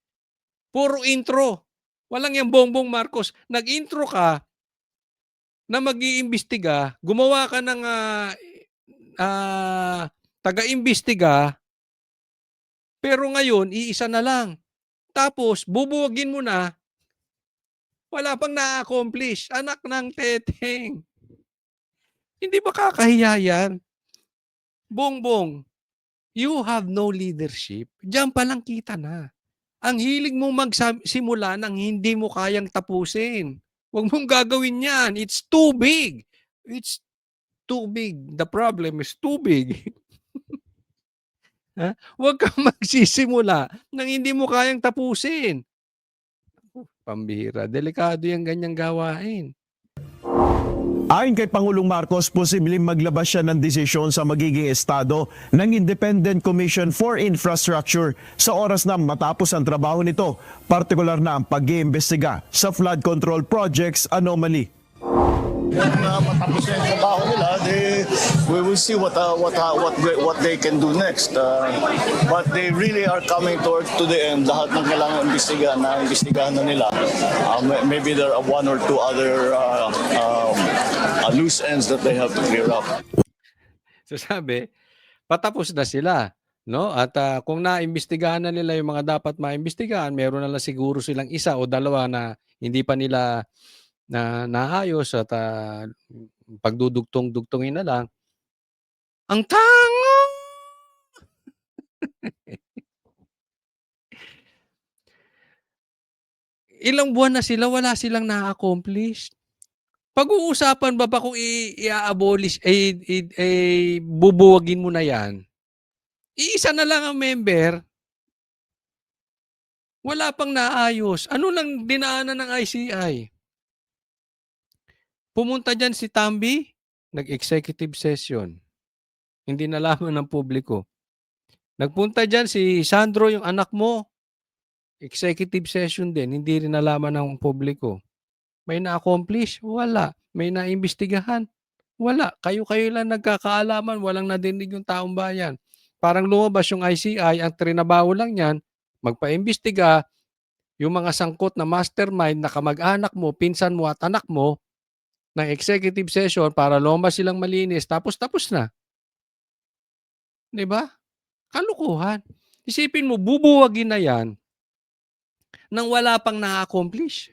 Puro intro. Walang yung Bongbong Marcos. Nag-intro ka na mag-iimbestiga, gumawa ka ng taga-imbestiga, pero ngayon, iisa na lang. Tapos, bubuwagin mo na, wala pang na-accomplish. Anak ng teteng. Hindi ba kakahiya yan? Bongbong, you have no leadership. Diyan pa lang kita na. Ang hilig mong magsimula nang hindi mo kayang tapusin. Huwag mong gagawin yan. It's too big. It's too big. The problem is too big. Huwag kang magsisimula nang hindi mo kayang tapusin. Pambihira. Delikado yung ganyang gawain.
Ayon kay Pangulong Marcos, posibleng maglabas siya ng desisyon sa magiging estado ng Independent Commission for Infrastructure sa oras na matapos ang trabaho nito, partikular na ang pag-iimbestiga sa flood control projects anomaly.
Kung matapos na yung trabaho nila, we will see what they can do next. But they really are coming to the end. Lahat ng kailangan imbestigahan na nila. Maybe there are one or two other loose ends that they have to clear up.
So sabi, patapos na sila. No? At kung naimbestigahan na nila yung mga dapat maimbestigahan, meron na lang siguro silang isa o dalawa na hindi pa nila na naayos at pagdudugtong-dugtongin na lang. Ang tanga! Ilang buwan na sila, wala silang na-accomplish. Pag-uusapan ba kung i-abolish, bubuwagin mo na yan? Iisa na lang ang member. Wala pang naayos. Ano lang dinaanan ng ICI? Pumunta dyan si Tambi, nag-executive session. Hindi nalaman ng publiko. Nagpunta dyan si Sandro, yung anak mo, executive session din, hindi rin nalaman ng publiko. May na-accomplish? Wala. May naimbestigahan? Wala. Kayo-kayo lang nagkakaalaman, walang nadinig yung taong bayan. Parang lumabas yung ICI, ang trinabaho lang yan, magpa-imbestiga, yung mga sangkot na mastermind na kamag-anak mo, pinsan mo at anak mo, ng executive session para lumabas silang malinis, tapos na. 'Di ba? Kalukuhan. Isipin mo, bubuwagin na yan nang wala pang na-accomplish.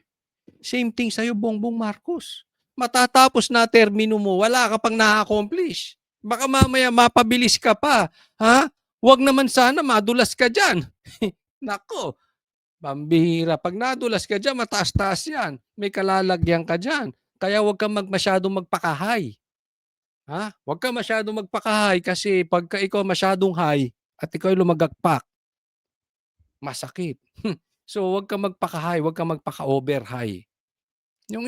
Same thing sa'yo, Bongbong Marcos. Matatapos na termino mo, wala ka pang na-accomplish. Baka mamaya mapabilis ka pa. Ha? Huwag naman sana madulas ka dyan. Nako, pambihira. Pag nadulas ka dyan, mataas-taas yan. May kalalagyan ka dyan. Kaya huwag kang masyadong magpaka-high. Ha? Huwag kang masyadong magpaka-high kasi pagka ikaw masyadong high at ikaw lumagakpak, masakit. So huwag kang magpaka-high, huwag kang magpaka-over high. Yung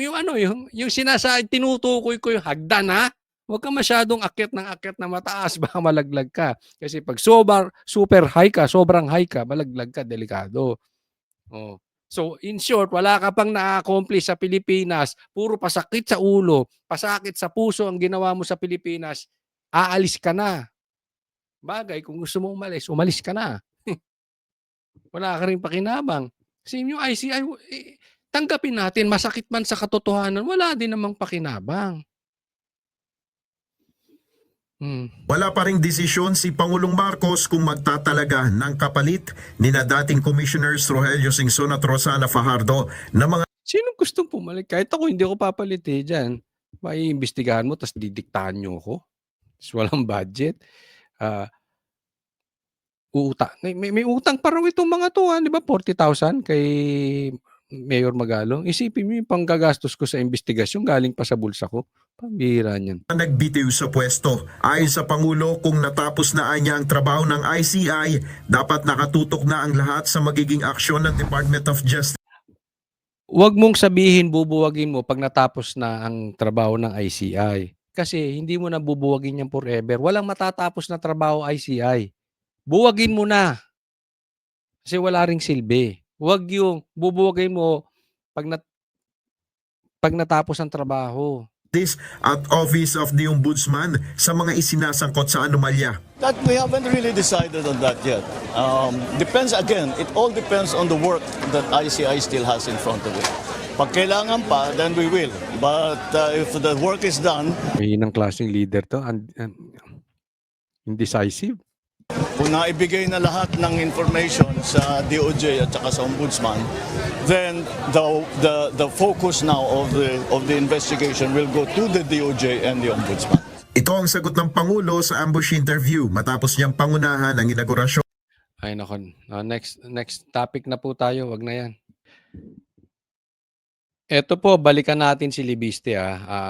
tinutukoy ko yung hagdan, ha? Huwag kang masyadong akyat na mataas, baka malaglag ka. Kasi pag super high ka, sobrang high ka, malaglag ka, delikado. Oh. So, in short, wala ka pang na-accomplish sa Pilipinas, puro pasakit sa ulo, pasakit sa puso ang ginawa mo sa Pilipinas, aalis ka na. Bagay, kung gusto mo umalis ka na. Wala ka rin pakinabang. Kasi yung ICI, tanggapin natin, masakit man sa katotohanan, wala din namang pakinabang.
Wala pa ring desisyon si Pangulong Marcos kung magtatalaga ng kapalit ni na dating Commissioners Rogelio Singson at Rosana Fajardo na mga...
Sinong gustong pumalit? Kahit ako, hindi ako papalit dyan. Maiimbestigahan mo, tapos didiktahan nyo ako. Tapos walang budget. Utang. May utang pa raw itong mga to, di ba? 40,000 kay Mayor Magalong. Isipin mo yung panggagastos ko sa investigasyon galing pa sa bulsa ko. Pambihira niyan.
Nagbitiw sa pwesto. Ayon sa Pangulo, kung natapos na niya ang trabaho ng ICI, dapat nakatutok na ang lahat sa magiging aksyon ng Department of Justice.
Huwag mong sabihin bubuwagin mo pag natapos na ang trabaho ng ICI. Kasi hindi mo na bubuwagin yan forever. Walang matatapos na trabaho ICI. Buwagin mo na. Kasi wala ring silbi. Huwag yung bubuwagin mo pag natapos ang trabaho.
This at Office of the Ombudsman sa mga isinasangkot sa anomalya.
That we haven't really decided on that yet. Depends again, it all depends on the work that ICI still has in front of it. Pag kailangan pa, then we will. But if the work is done...
Mahinang klaseng leader to. Indecisive.
Kung naibigay na lahat ng information sa DOJ at saka sa Ombudsman, then the focus now of the investigation will go to the DOJ and the Ombudsman.
Ito ang sagot ng Pangulo sa ambush interview matapos niyang pangunahan ang inaugurasyon.
Ay nako. Next topic na po tayo. Wag na yan. Ito po, balikan natin si Libiste.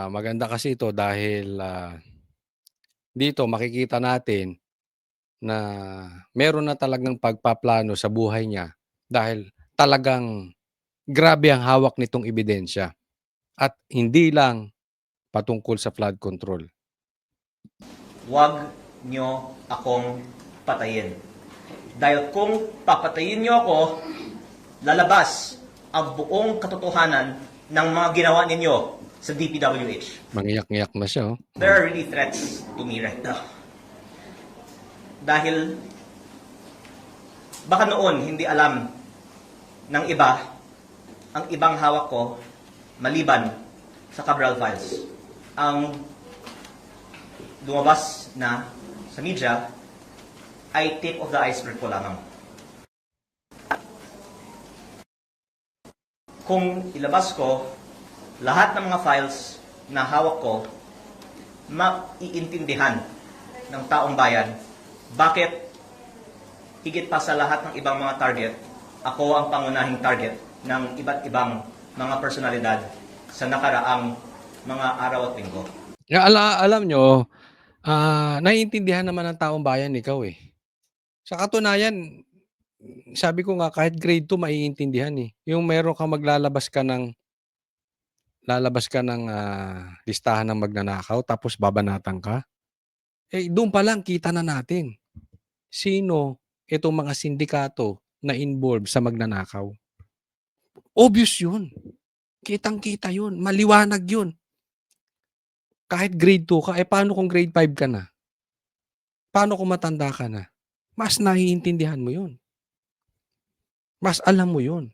Maganda kasi ito dahil dito makikita natin na meron na talagang pagpaplano sa buhay niya dahil talagang grabe ang hawak nitong ebidensya. At hindi lang patungkol sa flood control.
Huwag nyo akong patayin. Dahil kung papatayin nyo ako, lalabas ang buong katotohanan ng mga ginawa ninyo sa DPWH.
Mangiyak-ngiyak na siya. Oh.
There are really threats to me right now. Dahil baka noon hindi alam ng iba ang ibang hawak ko maliban sa Cabral Files. Ang lumabas na sa media ay tip of the iceberg ko lamang. Kung ilabas ko lahat ng mga files na hawak ko, maiintindihan ng taong bayan bakit higit pa sa lahat ng ibang mga target, ako ang pangunahing target ng iba't ibang mga personalidad sa nakaraang mga araw at linggo.
Alam nyo, naiintindihan naman ng taong bayan ikaw eh. Sa katunayan, sabi ko nga kahit grade 2 maiintindihan eh. Yung meron kang lalabas ka ng listahan ng magnanakaw tapos babanatan ka. Eh doon pa lang kita na natin sino itong mga sindikato na involved sa magnanakaw. Obvious yun. Kitang-kita yun. Maliwanag yun. Kahit grade 2 ka, paano kung grade 5 ka na? Paano kung matanda ka na? Mas naiintindihan mo yun. Mas alam mo yun.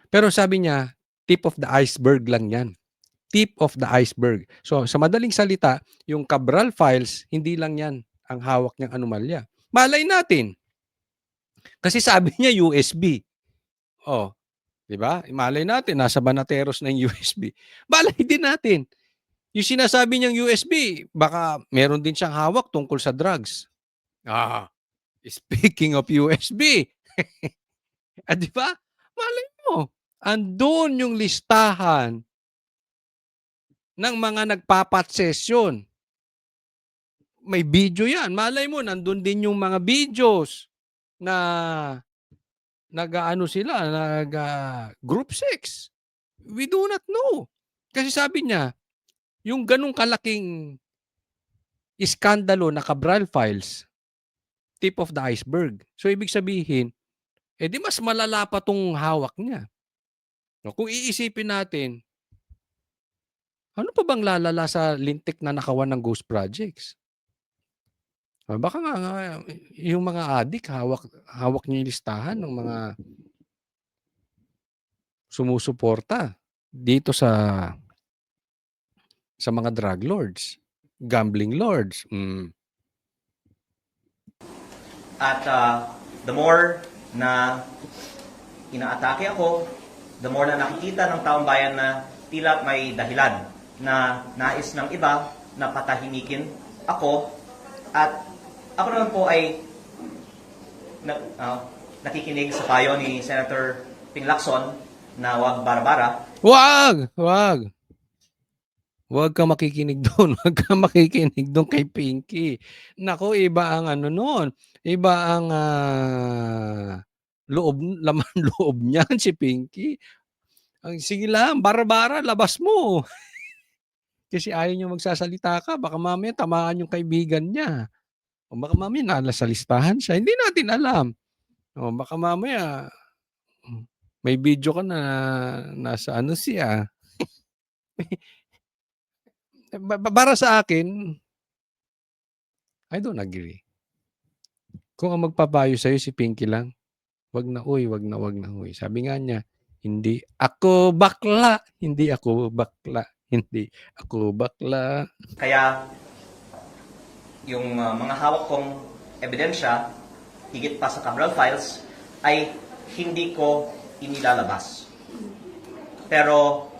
Pero sabi niya, tip of the iceberg lang yan. Tip of the iceberg. So, sa madaling salita, yung Cabral Files, hindi lang yan ang hawak niyang anomalya. Malay natin. Kasi sabi niya USB. Oh, di ba? Malay natin, nasa Banateros na yung USB. Malay din natin. Yung sinasabi niyang USB, baka meron din siyang hawak tungkol sa drugs. Speaking of USB. Di ba? Malay mo. Andun yung listahan ng mga nagpapat-session. May video yan. Malay mo, nandun din yung mga videos na group sex. We do not know. Kasi sabi niya, yung ganung kalaking iskandalo na Cabral Files, tip of the iceberg. So, ibig sabihin, di mas malala pa tong hawak niya. No, kung iisipin natin, ano pa bang lalala sa lintik na nakawan ng ghost projects? Baka nga yung mga adik, hawak niya yung listahan ng mga sumusuporta dito sa mga drug lords, gambling lords.
At the more na inaatake ako, the more na nakikita ng taong bayan na tila may dahilan na nais ng iba na patahimikin ako. At ako naman po ay nakikinig sa payo ni Senator Ping Lacson na wag bara-bara.
Wag! Huwag ka makikinig doon. Huwag ka makikinig doon kay Pinky. Nako, iba ang noon. Iba ang laman loob niyan si Pinky. Sige lang, bara-bara, labas mo. Kasi ayaw niya magsasalita ka. Baka mamaya tamaan yung kaibigan niya. O baka mamaya nasa listahan siya. Hindi natin alam. O baka mamaya may video ka na nasa siya. Para sa akin, I don't agree. Kung ang magpapayo sa'yo si Pinky lang, wag na uy. Sabi nga niya, hindi ako bakla.
Kaya, yung mga hawak kong ebidensya, higit pa sa Cabral Files, ay hindi ko inilalabas. Pero,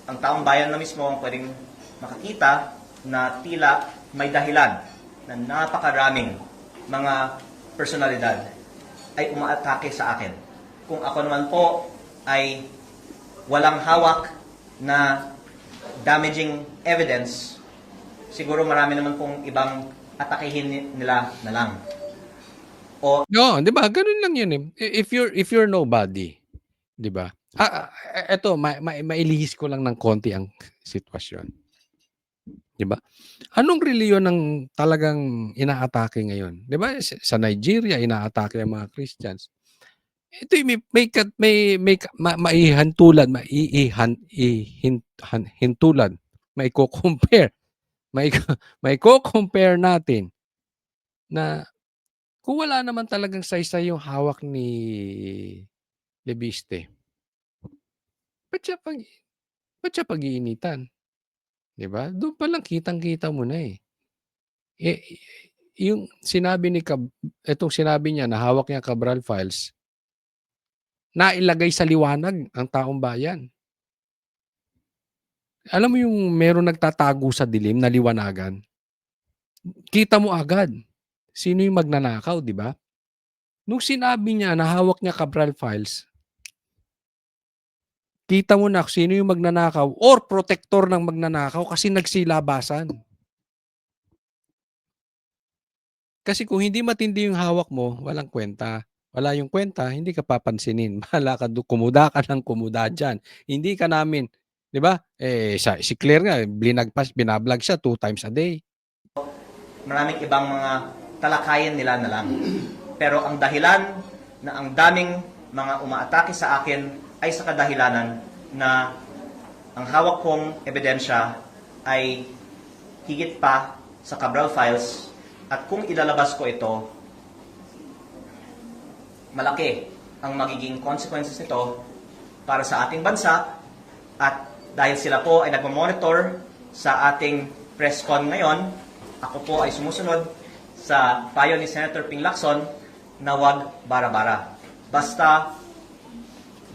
ang taong bayan na mismo ang pwedeng makakita na tila may dahilan na napakaraming mga personalidad ay umaatake sa akin. Kung ako naman po ay walang hawak na damaging evidence, siguro marami naman pong ibang atakehin nila na lang.
No, 'di ba? Ganun lang 'yun eh. If you're nobody, 'di ba? Eto mailihis ko lang ng konti ang sitwasyon, 'di ba? Anong relihiyon ang talagang inaatake ngayon? 'Di ba sa Nigeria inaatake ang mga Christians. Ito'y maihihantulan, hintulan, maiko-compare, maiko maiko-compare natin na kung wala naman talagang saysay yung hawak ni Lebiste, ba't siya pag-iinitan, 'di ba? Do'n pa lang kitang-kita mo na, eh. Eh, yung sinabi ni itong sinabi niya na hawak niya Cabral Files, nailagay sa liwanag ang taong bayan. Alam mo yung merong nagtatago sa dilim na liwanagan, kita mo agad sino yung magnanakaw, 'di ba? Nung sinabi niya na hawak niya Cabral Files, kita mo na kung sino yung magnanakaw or protector ng magnanakaw kasi nagsilabasan. Kasi kung hindi matindi yung hawak mo, walang kwenta. Wala yung kwenta, hindi ka papansinin. Bahala ka kumuda ka ng kumuda diyan. Hindi ka namin, 'di ba? Si Claire nga binablog siya 2 times a day.
Maraming ibang mga talakayan nila na lang. Pero ang dahilan na ang daming mga umaatake sa akin ay sa kadahilanan na ang hawak kong ebidensya ay higit pa sa Cabral Files at kung ilalabas ko ito, malaki ang magiging consequences nito para sa ating bansa at dahil sila po ay nagmamonitor sa ating press con ngayon, ako po ay sumusunod sa payo ni Senator Ping Lacson na wag bara-bara. Basta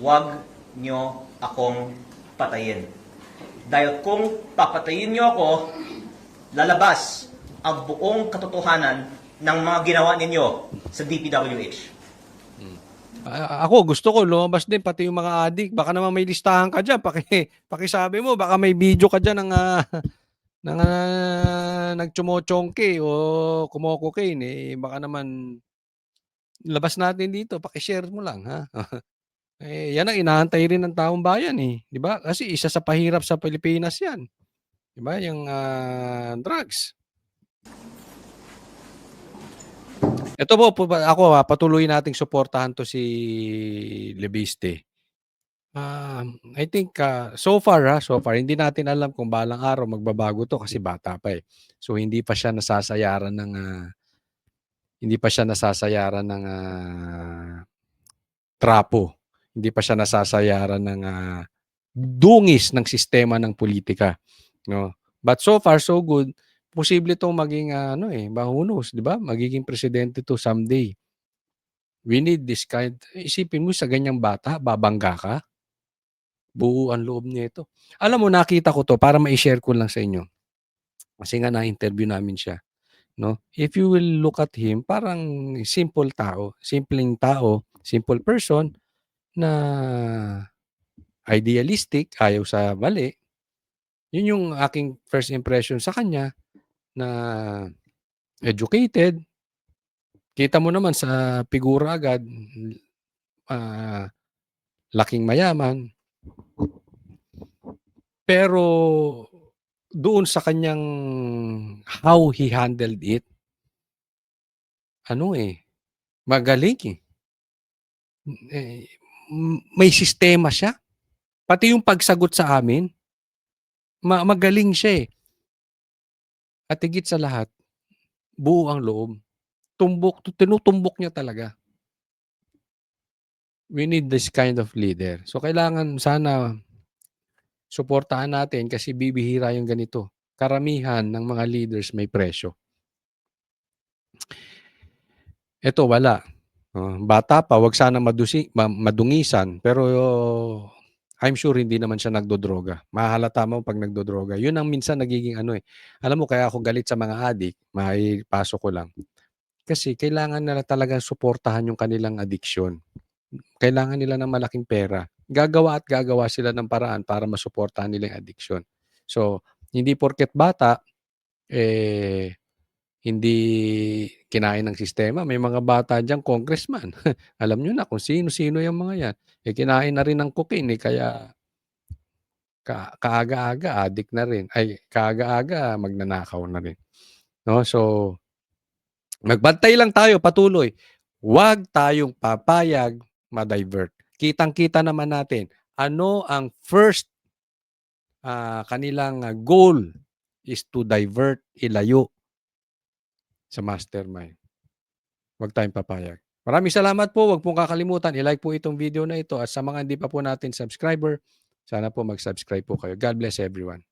wag nyo akong patayin. Dahil kung papatayin nyo ako, lalabas ang buong katotohanan ng mga ginawa ninyo sa DPWH.
Ako gusto ko lumabas din pati yung mga adik. Baka naman may listahan ka diyan, pakisabi mo baka may video ka diyan ng nagtsumochongke o kumo-cocaine, baka naman labas natin dito, paki-share mo lang, ha? Yan ang inaantay rin ng taong bayan, 'di ba? Kasi isa sa pahirap sa Pilipinas 'yan, 'di ba, yung drugs. Ito po ako, patuloy nating suportahan 'to si Lebiste. I think, so far hindi natin alam kung balang araw magbabago 'to kasi bata pa, eh. So hindi pa siya nasasayaran ng trapo. Hindi pa siya nasasayaran ng dungis ng sistema ng politika, 'no. But so far so good. Posible 'tong maging who knows, 'di ba? Magiging presidente 'to someday. We need this kind. Isipin mo sa ganyang bata babangga ka. Buo ang loob nito. Alam mo nakita ko 'to para mai-share ko lang sa inyo. Kasi nga na-interview namin siya, 'no. If you will look at him, parang simple tao, simple person na idealistic, ayaw sa mali. Yun yung aking first impression sa kanya na educated. Kita mo naman sa figura agad, laking mayaman. Pero doon sa kanyang how he handled it, magaling, may sistema siya. Pati yung pagsagot sa amin, magaling siya, eh. At higit sa lahat, buo ang loob. Tinutumbok niya talaga. We need this kind of leader. So kailangan sana suportahan natin kasi bibihira yung ganito. Karamihan ng mga leaders may presyo. Ito wala. Bata pa, wag sana madungisan, pero I'm sure hindi naman siya nagdodroga. Mahahalata mo pag nagdodroga. Yun ang minsan nagiging alam mo kaya ako galit sa mga adik, maipasok ko lang. Kasi kailangan nila talagang suportahan yung kanilang addiction. Kailangan nila ng malaking pera. Gagawa at gagawa sila ng paraan para masuportahan nila yung addiction. So, hindi porket bata, hindi kinain ng sistema. May mga bata diyan congressman. Alam niyo na kung sino-sino yung mga yan. Kinain na rin ng cocaine kaya kaaga-aga addict na rin. Ay, kaaga-aga magnanakaw na rin. No? So, magbantay lang tayo patuloy. Huwag tayong papayag ma-divert. Kitang-kita naman natin ano ang first kanilang goal is to divert, ilayo sa mastermind. Huwag tayong papayag. Maraming salamat po. Huwag pong kakalimutan. I-like po itong video na ito. At sa mga hindi pa po natin subscriber, sana po mag-subscribe po kayo. God bless everyone.